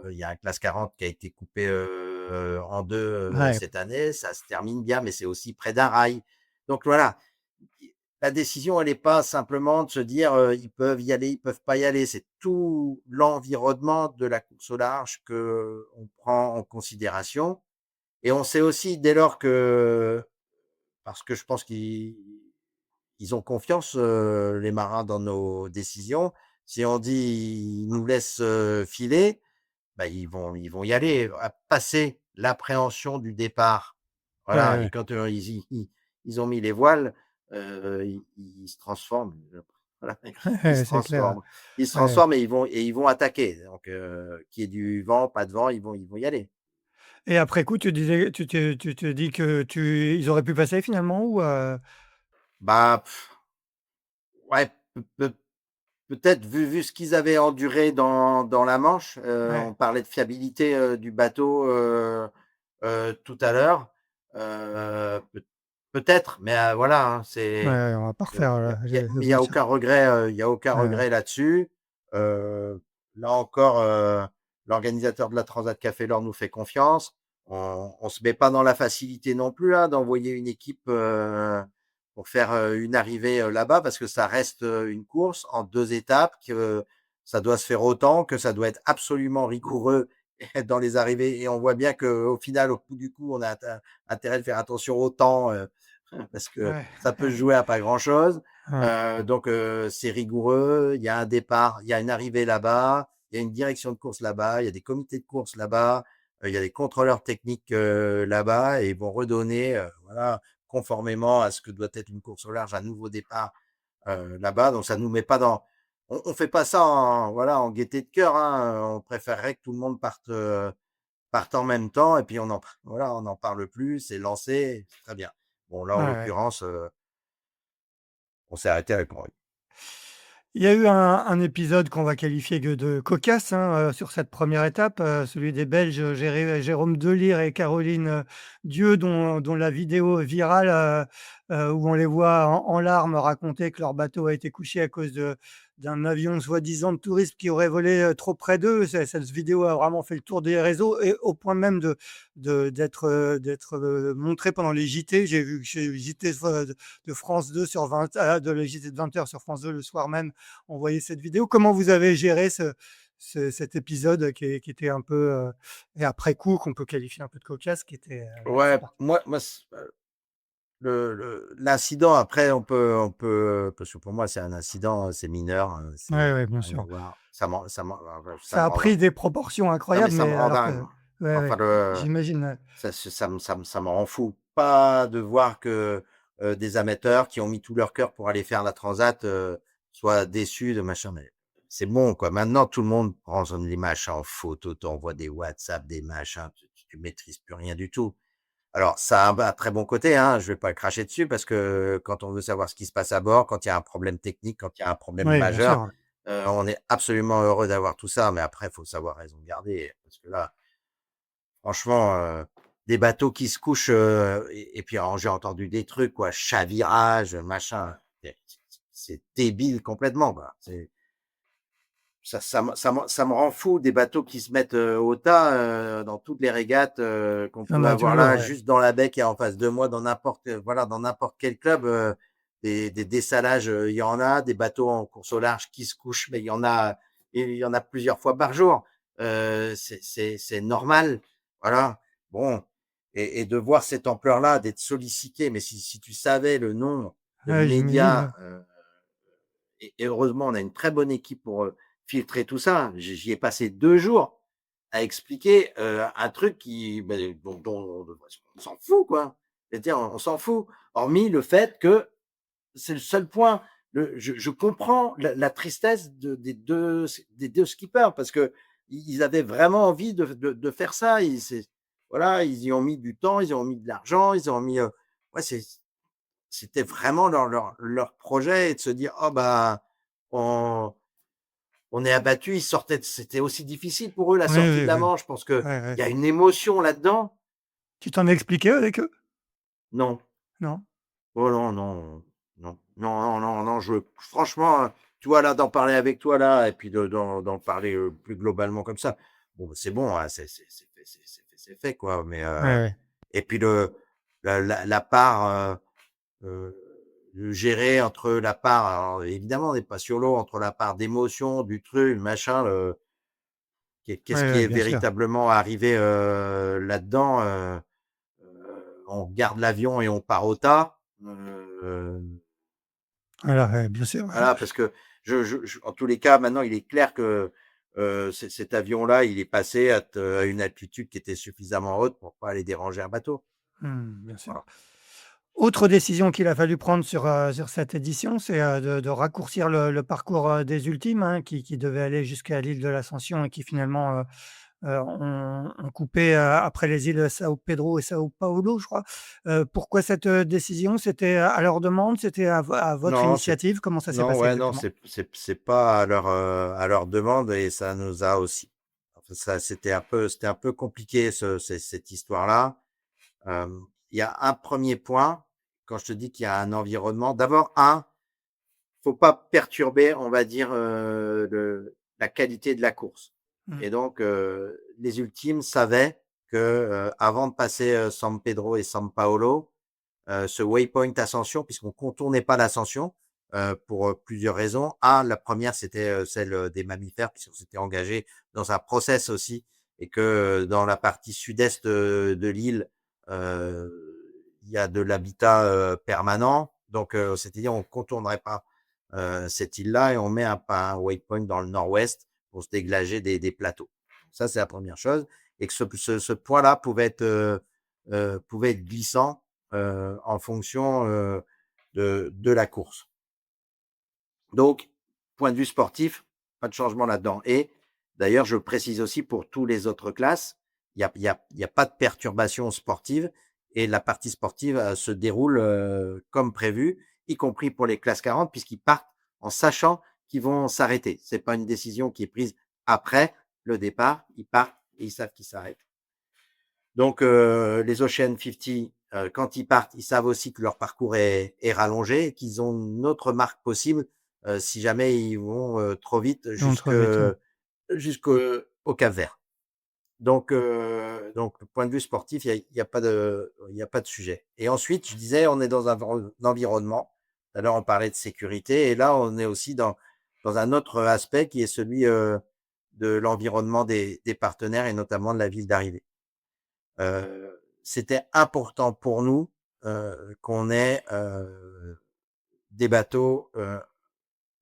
Il y a un classe 40 qui a été coupé, en 2, Ouais, cette année. Ça se termine bien, mais c'est aussi près d'un rail. Donc voilà, la décision, elle est pas simplement de se dire, ils peuvent y aller, ils peuvent pas y aller. C'est tout l'environnement de la course au large que on prend en considération, et on sait aussi dès lors que, parce que je pense qu'ils ont confiance, les marins, dans nos décisions. Si on dit: «Ils nous laissent, filer», bah, ils vont y aller, à passer l'appréhension du départ. ouais, Voilà, et ouais. quand, ils ont mis les voiles, ils se transforment, voilà, ils se Ouais, c'est clair. transforment. Ils se Ouais, transforment, et ils vont attaquer. Donc, qu'il y ait du vent, pas de vent, ils vont y aller. et après coup, tu te dis que ils auraient pu passer finalement, ou Bah, ouais, peut-être, vu ce qu'ils avaient enduré dans la Manche. On ouais. parlait de fiabilité, du bateau, tout à l'heure. Peut peut-être, mais voilà, hein, Ouais, c'est ouais, on va pas il refaire, y a le il y a Volta. aucun regret, il y a aucun Ouais, ouais. regret là-dessus. Là encore, l'organisateur de la Transat Café L'Or nous fait confiance. On se met pas dans la facilité non plus, hein, d'envoyer une équipe, pour faire, une arrivée, là-bas parce que ça reste, une course en 2 étapes, que ça doit se faire autant, que ça doit être absolument rigoureux dans les arrivées et on voit bien qu'au final, au bout du coup, on a intérêt de faire attention au temps, parce que Ouais, ça peut se jouer à pas grand-chose. ouais. Donc c'est rigoureux, il y a un départ, il y a une arrivée là-bas, il y a une direction de course là-bas, il y a des comités de course là-bas, il y a des contrôleurs techniques, là-bas et ils vont redonner, voilà, conformément à ce que doit être une course au large, un nouveau départ, là-bas. Donc ça nous met pas dans on fait pas ça en voilà, en gaieté de cœur, hein, on préférerait que tout le monde parte en même temps et puis voilà, on n'en parle plus, c'est lancé, c'est très bien. Bon là, Ouais, en ouais. l'occurrence, on s'est arrêté avec Henri. Il y a eu un épisode qu'on va qualifier que de cocasse, hein, sur cette première étape, celui des Belges, Jérôme Delire et Caroline, Dieux dont la vidéo virale, où on les voit en larmes raconter que leur bateau a été couché à cause d'un avion soi-disant de tourisme qui aurait volé, trop près d'eux. Cette vidéo a vraiment fait le tour des réseaux et au point même d'être, montrée pendant les JT. J'ai vu que chez JT de France 2 sur 20, de le JT de 20h sur France 2 le soir même, envoyer cette vidéo. Comment vous avez géré cet épisode qui était un peu, et après coup, qu'on peut qualifier un peu de cocasse, qui était assez Ouais, particulier. moi l'incident après on peut parce que pour moi c'est un incident, c'est mineur, Ouais, c'est ouais, bien rien à sûr. voir. Ça Ça me a rend dingue. pris des proportions Non mais incroyables, ça me mais rend alors dingue. que ouais, Enfin ouais, j'imagine, ouais. ça me rend fou. Pas de voir que, des amateurs qui ont mis tout leur cœur pour aller faire la transat, soient déçus de machin, mais c'est bon quoi. Maintenant tout le monde prend les machins en photo, t'envoies des WhatsApp, des machins, tu maîtrises plus rien du tout. Alors ça a un très bon côté, hein, je vais pas cracher dessus parce que quand on veut savoir ce qui se passe à bord, quand il y a un problème technique, quand il y a un problème Oui, bien majeur, sûr. on est absolument heureux d'avoir tout ça, mais après il faut savoir raison garder parce que là, franchement, des bateaux qui se couchent, et puis alors j'ai entendu des trucs quoi, chavirage, machin, c'est débile complètement quoi. C'est ça me rend fou des bateaux qui se mettent, au tas, dans toutes les régates, qu'on Il y en peut a avoir toujours, là, ouais. juste dans la baie qui est en face de moi, dans n'importe voilà, dans n'importe quel club, des dessalages, il y en a, des bateaux en course au large qui se couchent, mais il y en a plusieurs fois par jour. C'est normal, voilà. Bon et de voir cette ampleur-là, d'être sollicité, mais si tu savais le nombre de Ouais, j'imagine, médias, ouais. et heureusement, on a une très bonne équipe pour, filtrer tout ça. J'y ai passé 2 jours à expliquer, un truc dont on s'en fout, quoi. C'est-à-dire, on s'en fout, hormis le fait que c'est le seul point. Je comprends la tristesse des deux skippers parce que ils avaient vraiment envie de faire ça. Voilà, ils y ont mis du temps, ils y ont mis de l'argent, ils ont mis, ouais, c'était vraiment leur projet et de se dire: «Oh bah, on on est abattus». C'était aussi difficile pour eux la Oui, sortie de oui, la oui. Manche. Je pense qu'il Ouais, ouais. y a une émotion là-dedans. Tu t'en as expliqué avec eux? Non. Non? Oh non, non, non, non, non, non, non, franchement, tu vois, là, d'en parler avec toi, là et puis d'en parler, plus globalement comme ça, bon, bah, c'est bon, hein, c'est fait, quoi, mais Ouais, ouais. et puis la part, de gérer entre la part alors évidemment, on n'est pas sur l'eau, entre la part d'émotion, du truc, machin, Ouais, qu'est-ce qui ouais, est bien sûr. véritablement arrivé, là-dedans, on garde l'avion et on part au tas, Voilà, ouais, bien sûr, ouais. voilà, parce que en tous les cas, maintenant, il est clair que, cet avion-là, il est passé à une altitude qui était suffisamment haute pour pas aller déranger un bateau. Mmh, bien sûr. Voilà. Autre décision qu'il a fallu prendre sur cette édition, c'est, de raccourcir le parcours, des ultimes, hein, qui devaient aller jusqu'à l'île de l'Ascension et qui finalement, ont coupé, après les îles Sao Pedro et Sao Paulo, je crois. Pourquoi cette, décision? C'était à leur demande? C'était à votre Non, initiative? Comment ça s'est non, passé ouais, non, exactement? c'est pas à leur demande et ça nous a aussi enfin, c'était un peu compliqué cette histoire-là. il y a un premier point, quand je te dis qu'il y a un environnement. D'abord, faut pas perturber, on va dire, la qualité de la course. Mmh. Et donc, les ultimes savaient que, avant de passer San Pedro et San Paolo, ce waypoint ascension, puisqu'on contournait pas l'ascension, pour plusieurs raisons. La première, c'était celle des mammifères, puisqu'on s'était engagé dans un process aussi, et que dans la partie sud-est de l'île, il y a de l'habitat permanent. Donc, on s'était dit, on contournerait pas cette île-là et on met un waypoint dans le nord-ouest pour se dégager des plateaux. Ça, c'est la première chose. Et que ce point-là pouvait être glissant en fonction de la course. Donc, point de vue sportif, pas de changement là-dedans. Et d'ailleurs, je précise aussi pour tous les autres classes, il y a pas de perturbation sportive et la partie sportive se déroule comme prévu, y compris pour les classes 40, puisqu'ils partent en sachant qu'ils vont s'arrêter. C'est pas une décision qui est prise après le départ. Ils partent et ils savent qu'ils s'arrêtent. Donc, les Ocean 50, quand ils partent, ils savent aussi que leur parcours est rallongé et qu'ils ont une autre marque possible si jamais ils vont trop vite Ils vont trop vite, ouais. jusqu'au au Cap-Vert. Donc, le point de vue sportif, il y a pas de sujet. Et ensuite, je disais, on est dans un environnement. Tout à l'heure, on parlait de sécurité, et là, on est aussi dans un autre aspect qui est celui de l'environnement des partenaires et notamment de la ville d'arrivée. C'était important pour nous qu'on ait des bateaux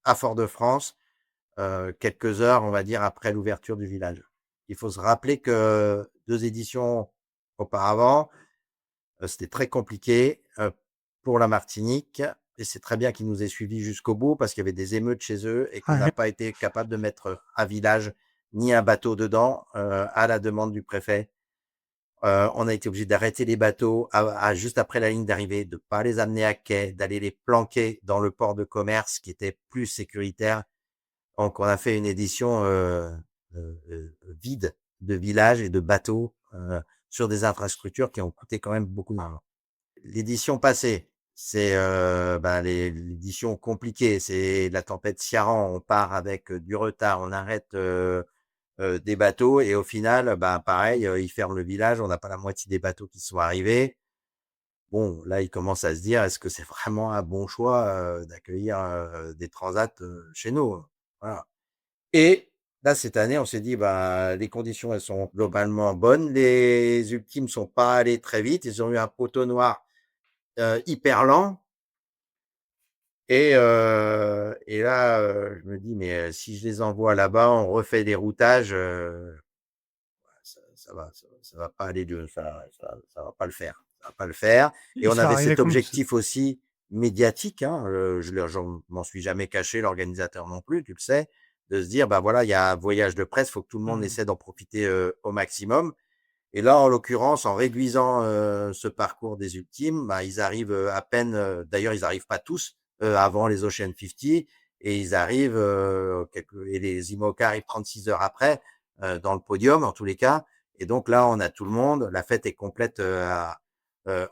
à Fort-de-France quelques heures, on va dire, après l'ouverture du village. Il faut se rappeler que 2 éditions auparavant, c'était très compliqué pour la Martinique, et c'est très bien qu'ils nous aient suivis jusqu'au bout parce qu'il y avait des émeutes chez eux et qu'on n'a Ouais. pas été capable de mettre un village ni un bateau dedans à la demande du préfet. On a été obligé d'arrêter les bateaux juste après la ligne d'arrivée, de pas les amener à quai, d'aller les planquer dans le port de commerce qui était plus sécuritaire. Donc, on a fait une édition vide de villages et de bateaux sur des infrastructures qui ont coûté quand même beaucoup d'argent. L'édition passée, c'est l'édition compliquée, c'est la tempête Ciaran. On part avec du retard, on arrête des bateaux et au final, pareil, ils ferment le village, on n'a pas la moitié des bateaux qui sont arrivés. Bon, là, ils commencent à se dire, est-ce que c'est vraiment un bon choix d'accueillir des transats chez nous? Voilà. Et là, cette année, on s'est dit, les conditions, elles sont globalement bonnes. Les ultimes sont pas allés très vite. Ils ont eu un poteau noir hyper lent. Et là, je me dis, mais si je les envoie là-bas, on refait des routages, ça va pas aller ça va pas le faire. Ça va pas le faire. Et Et on c'est avait arrivé cet comme objectif aussi médiatique, hein, je m'en suis jamais caché, l'organisateur non plus, tu le sais, de se dire, voilà, il y a un voyage de presse, faut que tout le monde mmh. essaie d'en profiter au maximum. Et là, en l'occurrence, en réduisant ce parcours des ultimes, ils arrivent à peine, d'ailleurs, ils arrivent pas tous avant les Ocean 50, et ils arrivent, et les IMOCA arrivent 36 heures après, dans le podium, en tous les cas. Et donc là, on a tout le monde, la fête est complète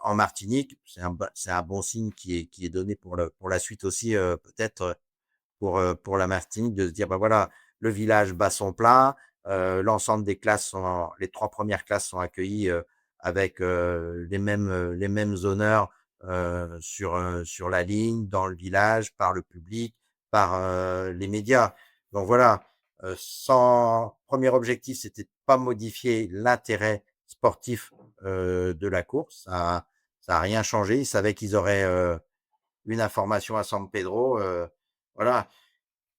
en Martinique. C'est un bon signe qui est donné pour la suite aussi, peut-être pour la Martinique, de se dire, voilà, le village bat son plein, l'ensemble des classes les 3 premières classes sont accueillies avec les mêmes honneurs sur la ligne, dans le village, par le public, par les médias. Donc voilà, sans premier objectif, c'était de pas modifier l'intérêt sportif de la course. Ça a rien changé. Ils savaient qu'ils auraient une information à San Pedro. Voilà,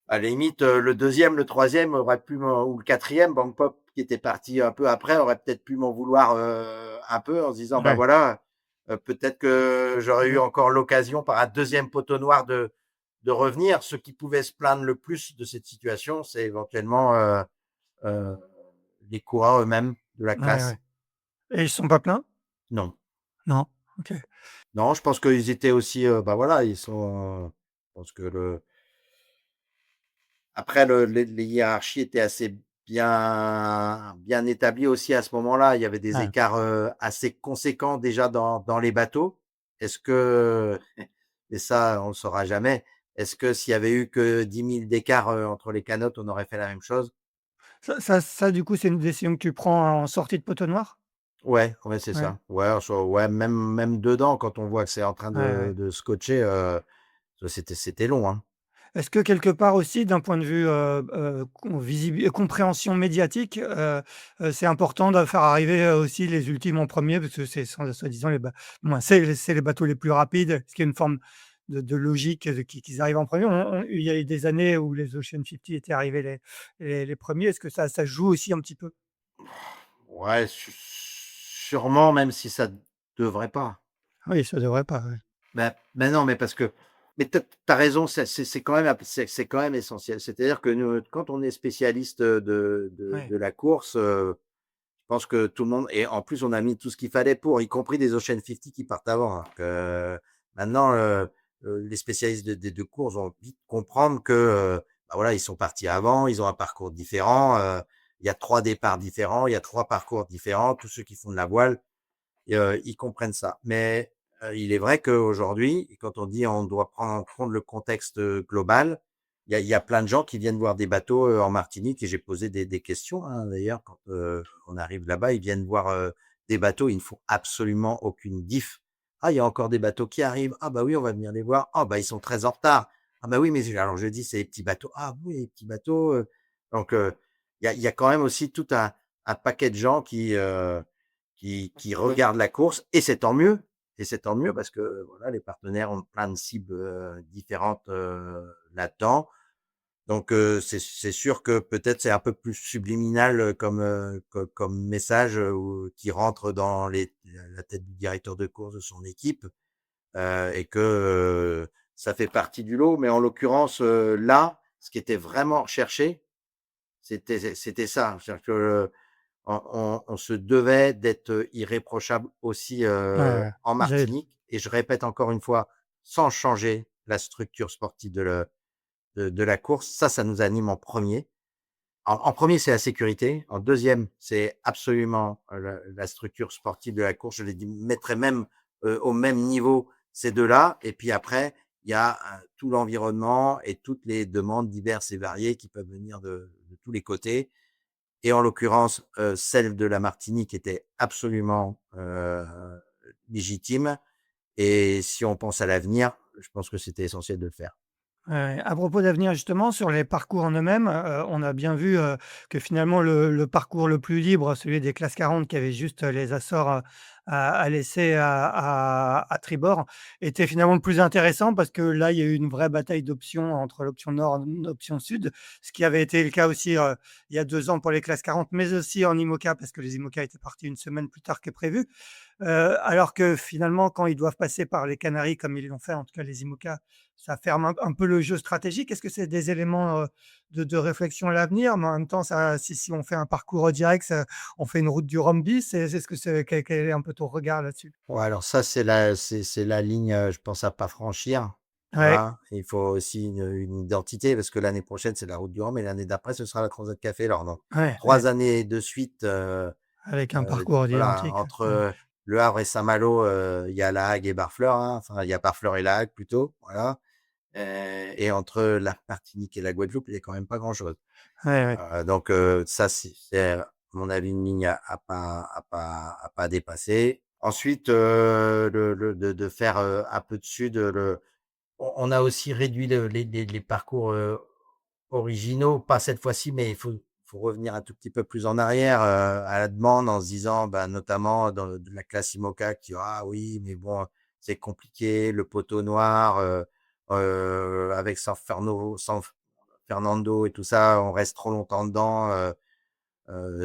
à la limite, le deuxième, le troisième aurait pu ou le quatrième, Bang Pop, qui était parti un peu après, aurait peut-être pu m'en vouloir un peu en se disant, Ouais. voilà, peut-être que j'aurais eu Ouais. encore l'occasion par un deuxième poteau noir de revenir. Ceux qui pouvaient se plaindre le plus de cette situation, c'est éventuellement euh, les coureurs eux-mêmes de la Ouais, classe. ouais. Et ils se sont pas plaints? Non, Non? OK. non, je pense qu'ils étaient aussi, voilà, ils sont, je pense que après les hiérarchies étaient assez bien établi aussi à ce moment-là. Il y avait des Ouais. écarts, assez conséquents déjà dans les bateaux. Est-ce que et ça, on le saura jamais, est-ce que s'il y avait eu que 10 000 d'écart, entre les canots, on aurait fait la même chose? Ça, du coup, c'est une décision que tu prends en sortie de Poteau Noir? Ouais, ouais, c'est Ouais, ça. Ouais, ouais, même dedans, quand on voit que c'est en train ouais, ouais. de scotcher, c'était long, hein. Est-ce que quelque part aussi, d'un point de vue, compréhension médiatique, c'est important de faire arriver, aussi les ultimes en premier parce que c'est soi-disant les ba moins c'est les bateaux les plus rapides. Est-ce qu'il y a une forme de logique, qu'ils arrivent en premier? Il y a eu des années où les Ocean 50 étaient arrivés les premiers. Est-ce que ça joue aussi un petit peu? Ouais, sûrement, même si ça devrait pas. Oui, ça devrait pas, ouais. Mais non, mais parce que mais tu as raison, c'est quand même c'est quand même essentiel. C'est-à-dire que nous, quand on est spécialiste, Ouais, de la course, je pense que tout le monde et en plus, on a mis tout ce qu'il fallait pour, y compris des Ocean 50 qui partent avant. Alors que maintenant, les spécialistes de course vont vite comprendre que, bah, voilà, ils sont partis avant, ils ont un parcours différent, il y a 3 départs différents, il y a 3 parcours différents. Tous ceux qui font de la voile, et ils comprennent ça. Mais, il est vrai qu'aujourd'hui, quand on dit on doit prendre en compte le contexte, global, il y a plein de gens qui viennent voir des bateaux, en Martinique et j'ai posé des questions, hein, d'ailleurs quand, on arrive là-bas, ils viennent voir, des bateaux, ils ne font absolument aucune diff. «Ah, il y a encore des bateaux qui arrivent. Ah bah oui, on va venir les voir. Ah bah, ils sont très en retard. Ah bah oui, mais alors je dis: «C'est les petits bateaux». «Ah oui, les petits bateaux», donc il y a quand même aussi tout un paquet de gens qui regardent la course et c'est tant mieux parce que voilà, les partenaires ont plein de cibles, différentes, là-dedans. Donc c'est sûr que peut-être c'est un peu plus subliminal, comme message, ou qui rentre dans la tête du directeur de course de son équipe, et que, ça fait partie du lot. Mais en l'occurrence, là, ce qui était vraiment recherché, c'était ça. C'est-à-dire que on se devait d'être irréprochable aussi, ouais, ouais. en J'allais Martinique et je répète encore une fois, sans changer la structure sportive de la course. Ça nous anime en premier. En 1er, c'est la sécurité. En deuxième, c'est absolument, la structure sportive de la course. Je les mettrais même, au même niveau ces 2-là et puis après, il y a, tout l'environnement et toutes les demandes diverses et variées qui peuvent venir de tous les côtés et en l'occurrence, celle de la Martinique était absolument, légitime et si on pense à l'avenir, je pense que c'était essentiel de le faire. À propos d'avenir justement, sur les parcours en eux-mêmes, on a bien vu, que finalement le parcours le plus libre, celui des classes 40 qui avait juste, les Açores, à laisser à tribord, était finalement le plus intéressant parce que là, il y a eu une vraie bataille d'options entre l'option nord et l'option sud, ce qui avait été le cas aussi, il y a 2 ans pour les classes 40, mais aussi en IMOCA parce que les IMOCA étaient partis une semaine plus tard que prévu. Alors que finalement, quand ils doivent passer par les Canaries, comme ils l'ont fait, en tout cas les IMOCA, ça ferme un peu le jeu stratégique. Est-ce que c'est des éléments, de réflexion à l'avenir? Mais en même temps, ça si on fait un parcours direct, on fait une route du Rhum bis. C'est ce que c'est quel est un peu ton regard là-dessus? Ouais, alors ça, c'est la ligne, je pense à pas franchir. Ouais, Voilà, il faut aussi une identité parce que l'année prochaine, c'est la Route du Rhum et l'année d'après, ce sera la Transat Café. Alors dans ouais, ouais, 3 années de suite, avec un parcours voilà, identique. entre, Ouais, Le Havre et Saint-Malo, il y a La Hague et Barfleur, hein, enfin, il y a Barfleur et La Hague plutôt, voilà, et entre la Martinique et la Guadeloupe, il y a quand même pas grand-chose. ouais, ouais, Donc ça, c'est à mon avis une ligne à pas dépasser. Ensuite, de faire, un peu de sud, on a aussi réduit les parcours, originaux, pas cette fois-ci, mais il faut revenir un tout petit peu plus en arrière, à la demande en se disant, bah, notamment dans de la classe IMOCA qui dit: «Ah oui, mais bon, c'est compliqué, le poteau noir, avec San Fernando et tout ça, on reste trop longtemps dedans,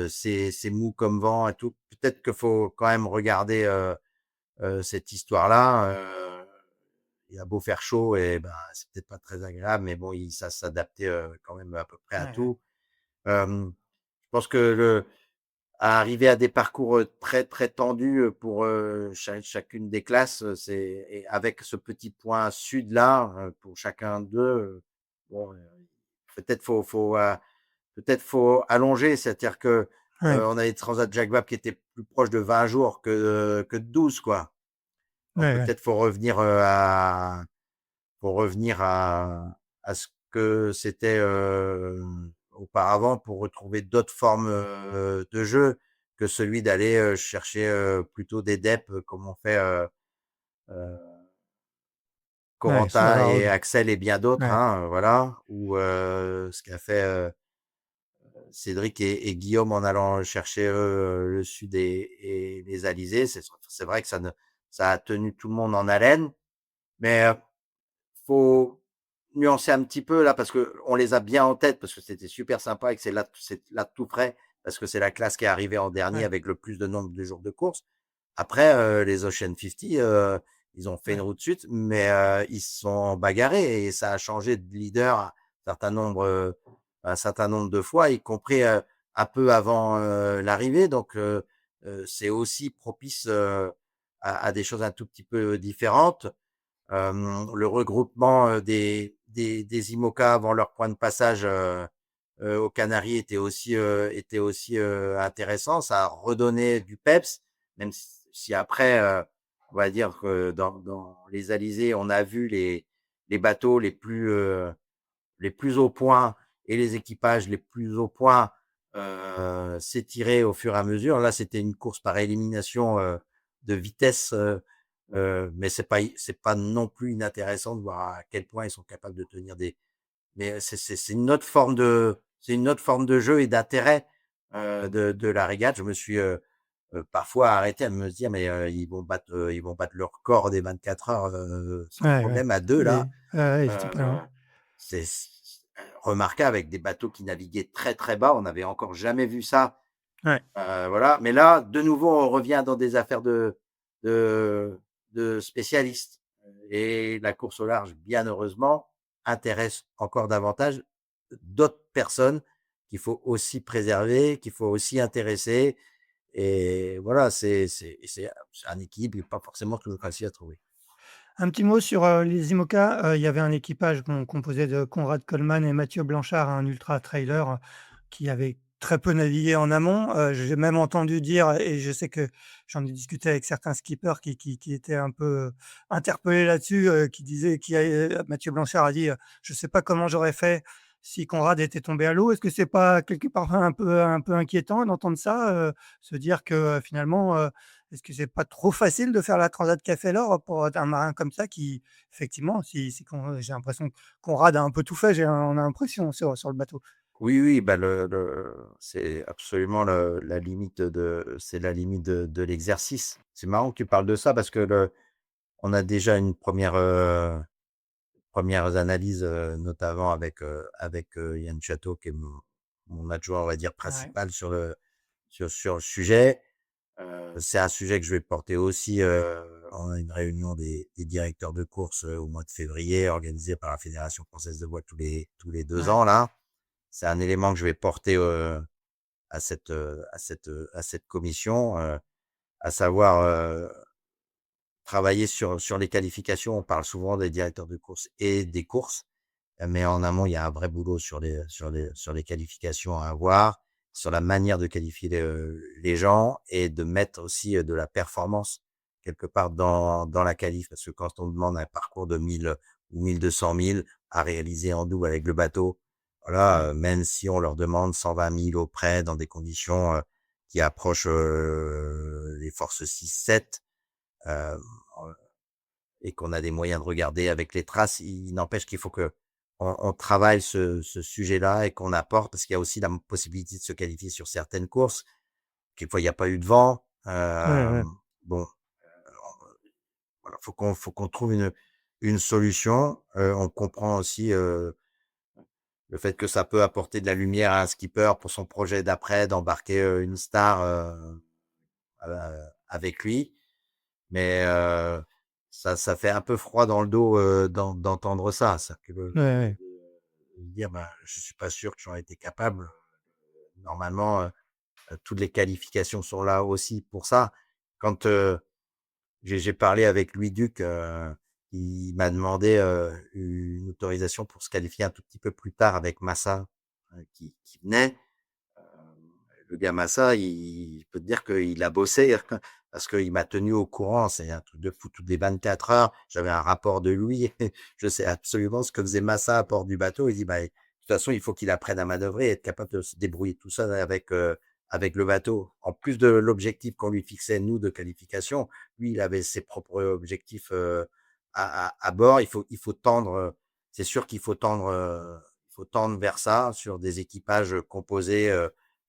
c'est mou comme vent et tout». Peut-être qu'il faut quand même regarder, cette histoire-là, il a beau faire chaud et ben, c'est peut-être pas très agréable, mais bon, ils savent s'adapter, quand même à peu près à ouais, ouais. tout. Je pense que à arriver à des parcours, très, très tendus, pour, chacune des classes, c'est et avec ce petit point sud là, pour chacun d'eux, bon, peut-être faut, peut-être faut allonger, c'est-à-dire que Ouais, on a des transats Jacques Vabre qui étaient plus proches de 20 jours que de 12, quoi. ouais, Donc ouais, peut-être faut revenir à ce que c'était auparavant pour retrouver d'autres formes de jeu que celui d'aller chercher plutôt des depths comme on fait euh, ouais, sans Corentin avoir et Axel et bien d'autres, ouais, hein, voilà, ou ce qu'a fait Cédric et Guillaume en allant chercher le sud et les alizés. C'est vrai que ça a tenu tout le monde en haleine, mais faut nuancer un petit peu là parce que on les a bien en tête parce que c'était super sympa et que c'est là tout près parce que c'est la classe qui est arrivée en dernier ouais, avec le plus de nombre de jours de course. Après, les Ocean 50, ils ont fait une ouais, route de suite, mais ils se sont bagarrés et ça a changé de leader un certain nombre de fois, y compris un peu avant l'arrivée. Donc, c'est aussi propice à des choses un tout petit peu différentes. Le regroupement des IMOCA avant leur point de passage aux Canaries était aussi intéressant. Ça a redonné du peps, même si après, on va dire que dans les alizés, on a vu les bateaux les plus au point et les équipages les plus au point s'étirer au fur et à mesure. Là, c'était une course par élimination de vitesse, mais c'est pas non plus inintéressant de voir à quel point ils sont capables de tenir des. Mais c'est une autre forme c'est une autre forme de jeu et d'intérêt de la régate. Je me suis parfois arrêté à me dire mais ils vont battre leur record des 24 heures sans ouais, ouais. problème à deux là. Ouais, j'étais pas loin. Euh, c'est remarquable avec des bateaux qui naviguaient très très bas. On n'avait encore jamais vu ça. Ouais. Voilà. Mais là, de nouveau, on revient dans des affaires de, de spécialistes. Et la course au large, bien heureusement, intéresse encore davantage d'autres personnes qu'il faut aussi préserver, qu'il faut aussi intéresser. Et voilà, c'est un équilibre qui n'est pas forcément toujours facile à trouver. Un petit mot sur, les IMOCA, il y avait un équipage composé de Conrad Coleman et Mathieu Blanchard, un ultra trailer, qui avait très peu navigué en amont. J'ai même entendu dire et je sais que j'en ai discuté avec certains skippers qui étaient un peu, interpellés là-dessus, qui disaient Mathieu Blanchard a dit: «Je ne sais pas comment j'aurais fait si Conrad était tombé à l'eau». Est-ce que c'est pas quelque part un peu inquiétant d'entendre ça, se dire que, finalement, est-ce que c'est pas trop facile de faire la transat Café L'Or pour un marin comme ça qui, effectivement, si qu'on j'ai l'impression que Conrad a un peu tout fait, on a l'impression sur le bateau? Oui, oui, bah c'est absolument c'est la limite de l'exercice. C'est marrant que tu parles de ça parce que on a déjà une premières analyses, notamment avec Yann Château, qui est mon adjoint, on va dire, Ouais, principal sur le sujet. C'est un sujet que je vais porter aussi. On a une réunion des directeurs de course au mois de février, organisée par la Fédération française de voile tous les 2 ans, ouais, là. C'est un élément que je vais porter à cette commission, à savoir travailler sur les qualifications. On parle souvent des directeurs de course et des courses, mais en amont, il y a un vrai boulot sur les qualifications à avoir, sur la manière de qualifier les gens et de mettre aussi de la performance quelque part dans la qualif. Parce que quand on demande un parcours de 1000 ou 1200 milles à réaliser en double avec le bateau, voilà, ouais, même si on leur demande 120 000 au près dans des conditions qui approchent les forces 6-7, euh, et qu'on a des moyens de regarder avec les traces, il n'empêche qu'il faut que on travaille ce sujet-là et qu'on apporte, parce qu'il y a aussi la possibilité de se qualifier sur certaines courses. Quelquefois, il n'y a pas eu de vent. ouais, ouais, Bon, voilà, faut qu'on trouve une solution. On comprend aussi le fait que ça peut apporter de la lumière à un skipper pour son projet d'après, d'embarquer une star avec lui. Mais ça fait un peu froid dans le dos d'entendre ça. C'est que ouais, ouais, de dire, ben, je suis pas sûr que j'en ai été capable. Normalement, toutes les qualifications sont là aussi pour ça. Quand j'ai parlé avec Louis Duc, il m'a demandé une autorisation pour se qualifier un tout petit peu plus tard avec Massa qui venait. Le gars Massa, il peut te dire qu'il a bossé parce qu'il m'a tenu au courant. C'est un truc de fou. Toutes les 24 heures, j'avais un rapport de lui. Je sais absolument ce que faisait Massa à bord du bateau. Il dit, bah, de toute façon, il faut qu'il apprenne à manœuvrer et être capable de se débrouiller tout seul avec le bateau. En plus de l'objectif qu'on lui fixait, nous, de qualification, lui, il avait ses propres objectifs à bord. Il faut tendre. C'est sûr qu'il faut tendre vers ça sur des équipages composés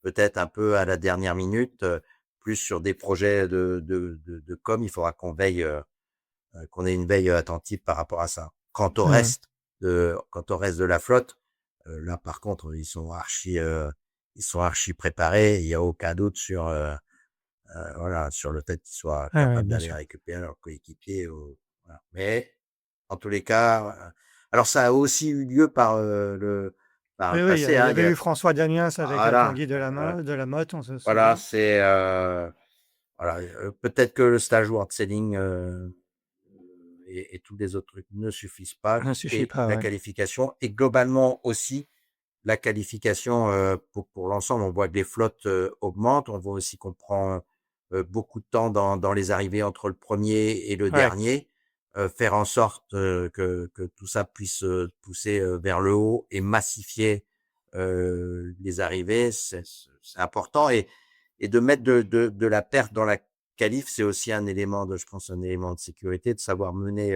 peut-être un peu à la dernière minute, plus sur des projets de com. Il faudra qu'on ait une veille attentive par rapport à ça. Mmh. Quant au reste de la flotte, là par contre, ils sont archi préparés. Il n'y a aucun doute voilà, sur le fait qu'ils soient Ouais, ouais, capables bien d'aller sûr. récupérer leurs coéquipiers. Voilà. Mais en tous les cas, alors ça a aussi eu lieu par le Oui, oui, passé. il y Hein, avait eu François Damiens avec, voilà, Tanguy Delamotte, on se voilà, souvient. voilà, peut-être que le stage World Sailing et tous les autres trucs ne suffisent pas, Ça ne suffit et pas, la ouais. qualification et globalement aussi la qualification pour l'ensemble. On voit que les flottes augmentent, on voit aussi qu'on prend beaucoup de temps dans les arrivées entre le premier et le Ouais, dernier, faire en sorte que tout ça puisse pousser vers le haut et massifier les arrivées, c'est important. Et de mettre de la perte dans la qualif, c'est aussi un élément je pense, un élément de sécurité, de savoir mener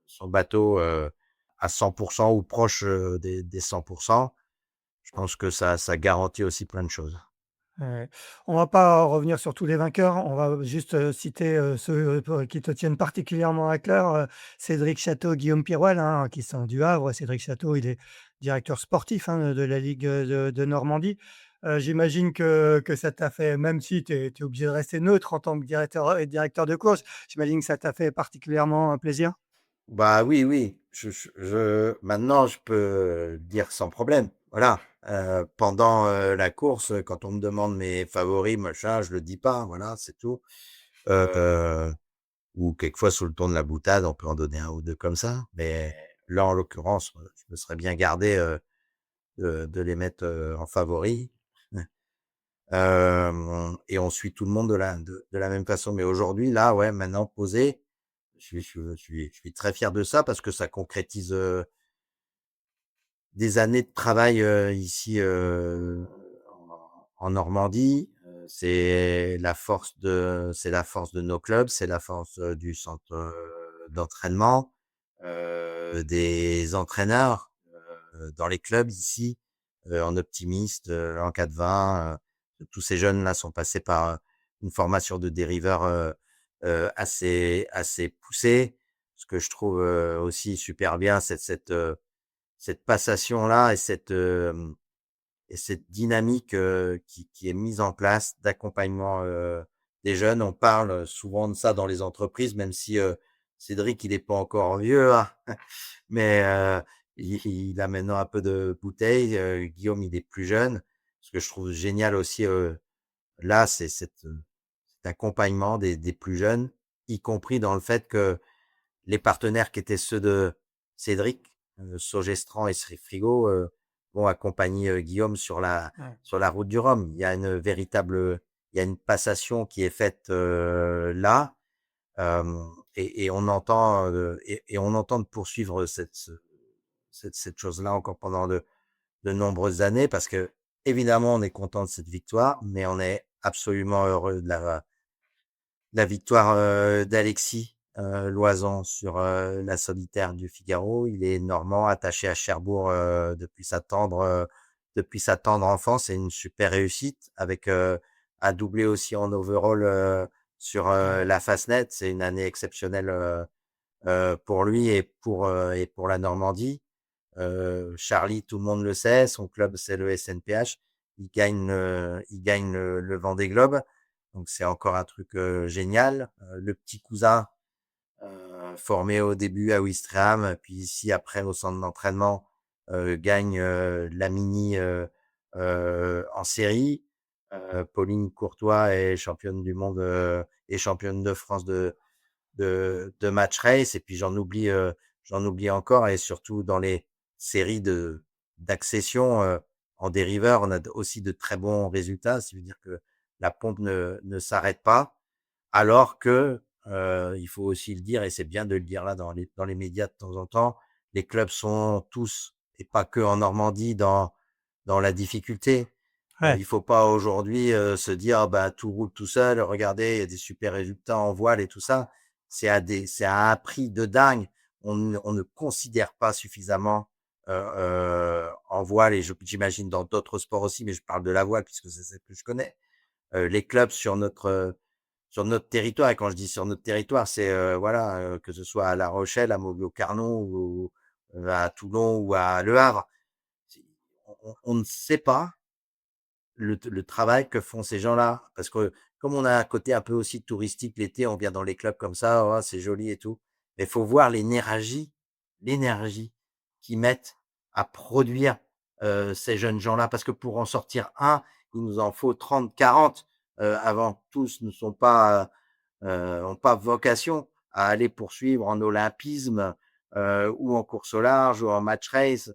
son bateau à 100% ou proche des 100%. Je pense que ça garantit aussi plein de choses. ouais. On va pas revenir sur tous les vainqueurs, on va juste, citer, ceux, qui te tiennent particulièrement à cœur, Cédric Chateau, Guillaume Pirouel, hein, qui sont du Havre. Cédric Chateau, il est directeur sportif, hein, de la Ligue, de Normandie. J'imagine que ça t'a fait, même si tu es obligé de rester neutre en tant que directeur de course, j'imagine que ça t'a fait particulièrement, plaisir? Bah oui, oui. Maintenant, je peux dire sans problème. Voilà. Pendant la course, quand on me demande mes favoris, machin, je le dis pas. Voilà, c'est tout. Euh, ou quelquefois sous le ton de la boutade, on peut en donner un ou deux comme ça. Mais là, en l'occurrence, je me serais bien gardé de les mettre en favoris. Et on suit tout le monde de la même façon. Mais aujourd'hui, là, ouais, maintenant posé, je suis très fier de ça parce que ça concrétise des années de travail ici en Normandie. C'est la force de nos clubs, c'est la force du centre d'entraînement, des entraîneurs dans les clubs ici, en optimiste, en 420. Tous ces jeunes-là sont passés par une formation de dériveur assez poussée. Ce que je trouve aussi super bien, c'est cette passation-là et cette dynamique qui est mise en place d'accompagnement des jeunes. On parle souvent de ça dans les entreprises, même si Cédric, il est pas encore vieux, hein, mais il a maintenant un peu de bouteille. Guillaume, il est plus jeune. Ce que je trouve génial aussi là, c'est cet accompagnement des plus jeunes, y compris dans le fait que les partenaires qui étaient ceux de Cédric, Sogestran et Frigo, vont accompagner Guillaume sur la Ouais. sur la route du Rhum. Il y a une passation qui est faite là, et on entend de poursuivre cette chose-là encore pendant de nombreuses années parce que évidemment on est content de cette victoire, mais on est absolument heureux de la victoire d'Alexis Loison sur la solitaire du Figaro. Il est normand, attaché à Cherbourg depuis sa tendre enfance. C'est une super réussite avec à doubler aussi en overall sur Ouais. la Fastnet. C'est une année exceptionnelle pour lui et pour la Normandie. Charlie, tout le monde le sait, son club c'est le SNPH. Il gagne le Vendée Globe, donc c'est encore un truc génial. Le petit cousin formé au début à Ouistreham, puis ici après au centre d'entraînement, gagne la mini en série. Pauline Courtois est championne du monde et championne de France de match race. Et puis j'en oublie encore, et surtout dans les séries d'accession en dériveur, on a aussi de très bons résultats. Ça veut dire que la pompe ne s'arrête pas. Alors que, il faut aussi le dire et c'est bien de le dire là dans les médias de temps en temps, les clubs sont tous et pas que en Normandie dans la difficulté. Ouais, Il faut pas aujourd'hui, se dire: «Ah bah, tout roule tout seul, regardez, il y a des super résultats en voile et tout ça». C'est à un prix de dingue. On ne considère pas suffisamment, en voile et j'imagine dans d'autres sports aussi, mais je parle de la voile puisque c'est celle que je connais, les clubs sur notre territoire. Et quand je dis sur notre territoire, c'est voilà, que ce soit à La Rochelle, à Montbéliard-Carnon ou à Toulon ou à Le Havre. On ne sait pas le travail que font ces gens-là. Parce que comme on a un côté un peu aussi touristique l'été, on vient dans les clubs comme ça, oh, c'est joli et tout. Mais il faut voir l'énergie qu'ils mettent à produire ces jeunes gens-là. Parce que pour en sortir un, il nous en faut 30, 40 avant. Tous ne sont pas ont pas vocation à aller poursuivre en olympisme, ou en course au large ou en match race,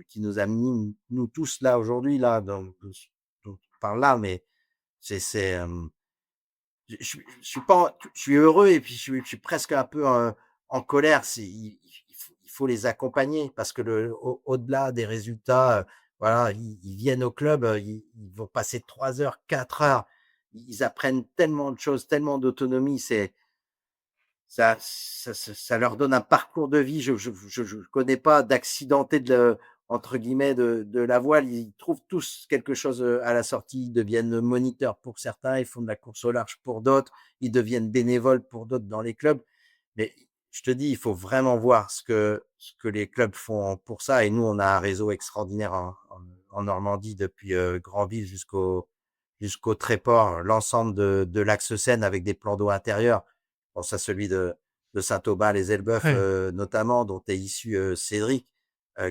qui nous a mis, nous tous là aujourd'hui, là, dont on parle là, mais c'est, je suis pas, je suis heureux et puis je suis presque un peu en colère. Il faut les accompagner parce que au-delà des résultats, voilà, ils viennent au club, ils vont passer 3 heures, 4 heures. Ils apprennent tellement de choses, tellement d'autonomie. Ça leur donne un parcours de vie. Je connais pas d'accidenté entre guillemets de la voile. Ils trouvent tous quelque chose à la sortie. Ils deviennent moniteurs pour certains. Ils font de la course au large pour d'autres. Ils deviennent bénévoles pour d'autres dans les clubs. Mais je te dis, il faut vraiment voir ce que les clubs font pour ça. Et nous, on a un réseau extraordinaire en Normandie depuis Granville jusqu'au Tréport, l'ensemble de l'axe Seine avec des plans d'eau intérieurs. Je pense à celui de Saint-Aubin-les-Elbeuf, ouais, notamment, dont est issu Cédric,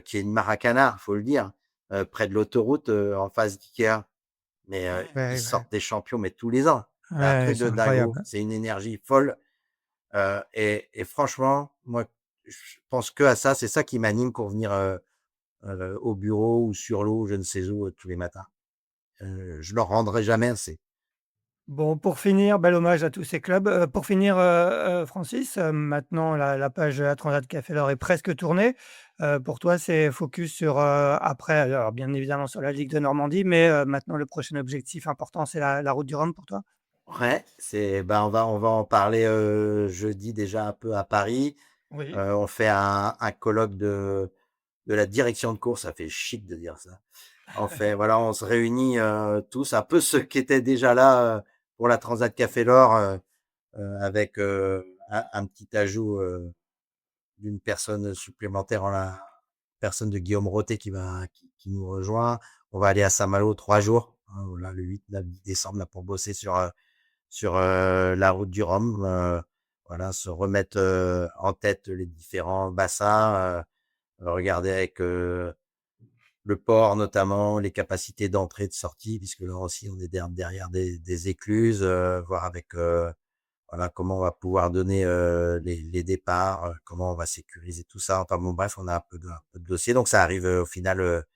qui est une Maracana, faut le dire, près de l'autoroute, en face d'Ikea. Mais ils ouais, ouais, sortent des champions, mais tous les ans. C'est un ouais, truc c'est de dingo. incroyable. C'est une énergie folle. Et franchement, moi, je pense que à ça. C'est ça qui m'anime pour venir au bureau ou sur l'eau, je ne sais où, tous les matins. Je leur rendrai jamais assez. Bon, pour finir, bel hommage à tous ces clubs. Pour finir, Francis, maintenant la page Transat Café L'Or est presque tournée. Pour toi, c'est focus sur, après alors bien évidemment sur la Ligue de Normandie, mais maintenant le prochain objectif important, c'est la Route du Rhum pour toi? Ouais, on va en parler jeudi déjà un peu à Paris. Oui. On fait un colloque de la direction de course. Ça fait chic de dire ça. Voilà, on se réunit tous, un peu ceux qui étaient déjà là pour la Transat Café L'Or, avec un petit ajout d'une personne supplémentaire en la personne de Guillaume Roté qui nous rejoint. On va aller à Saint-Malo 3 jours, hein, voilà, le 8, 9, 10 décembre là, pour bosser sur la route du Rhum. Voilà, se remettre en tête les différents bassins, regarder avec le port notamment, les capacités d'entrée et de sortie, puisque là aussi on est derrière des écluses, voir avec voilà comment on va pouvoir donner les départs, comment on va sécuriser tout ça. Enfin bon, bref, on a un peu de dossier, donc ça arrive au final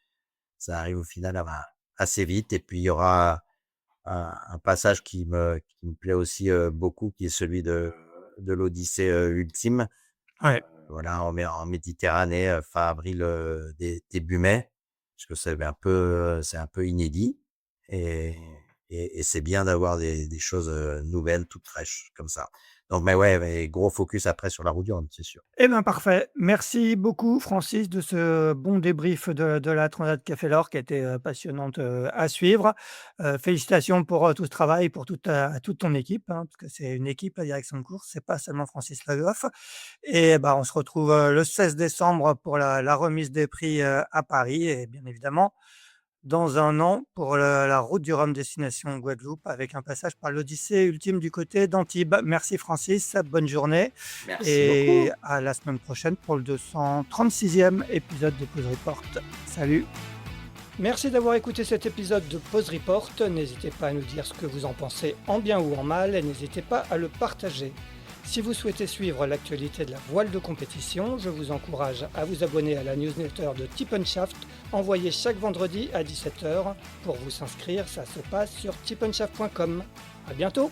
assez vite. Et puis il y aura un passage qui me plaît aussi beaucoup, qui est celui de l'Odyssée ultime. Ouais. Voilà, en Méditerranée, fin avril, début mai, parce que c'est un peu inédit. Et, et c'est bien d'avoir des choses nouvelles, toutes fraîches, comme ça. Donc, mais ouais, mais gros focus après sur la route du Rhum, c'est sûr. Eh ben, parfait. Merci beaucoup Francis de ce bon débrief de la Transat Café L'Or qui a été, passionnante, à suivre. Félicitations pour, tout ce travail, pour toute ton équipe, hein, parce que c'est une équipe, la direction de course, c'est pas seulement Francis Le Goff. Et bah, on se retrouve, le 16 décembre pour la remise des prix, à Paris et bien évidemment dans un an pour la route du Rhum destination Guadeloupe avec un passage par l'Odyssée ultime du côté d'Antibes. Merci Francis, bonne journée Merci et beaucoup. à la semaine prochaine pour le 236e épisode de Pause Report. Salut. Merci d'avoir écouté cet épisode de Pause Report. N'hésitez pas à nous dire ce que vous en pensez en bien ou en mal et n'hésitez pas à le partager. Si vous souhaitez suivre l'actualité de la voile de compétition, je vous encourage à vous abonner à la newsletter de Tip & Shaft, envoyée chaque vendredi à 17 h. Pour vous inscrire, ça se passe sur tipnshaft.com. À bientôt!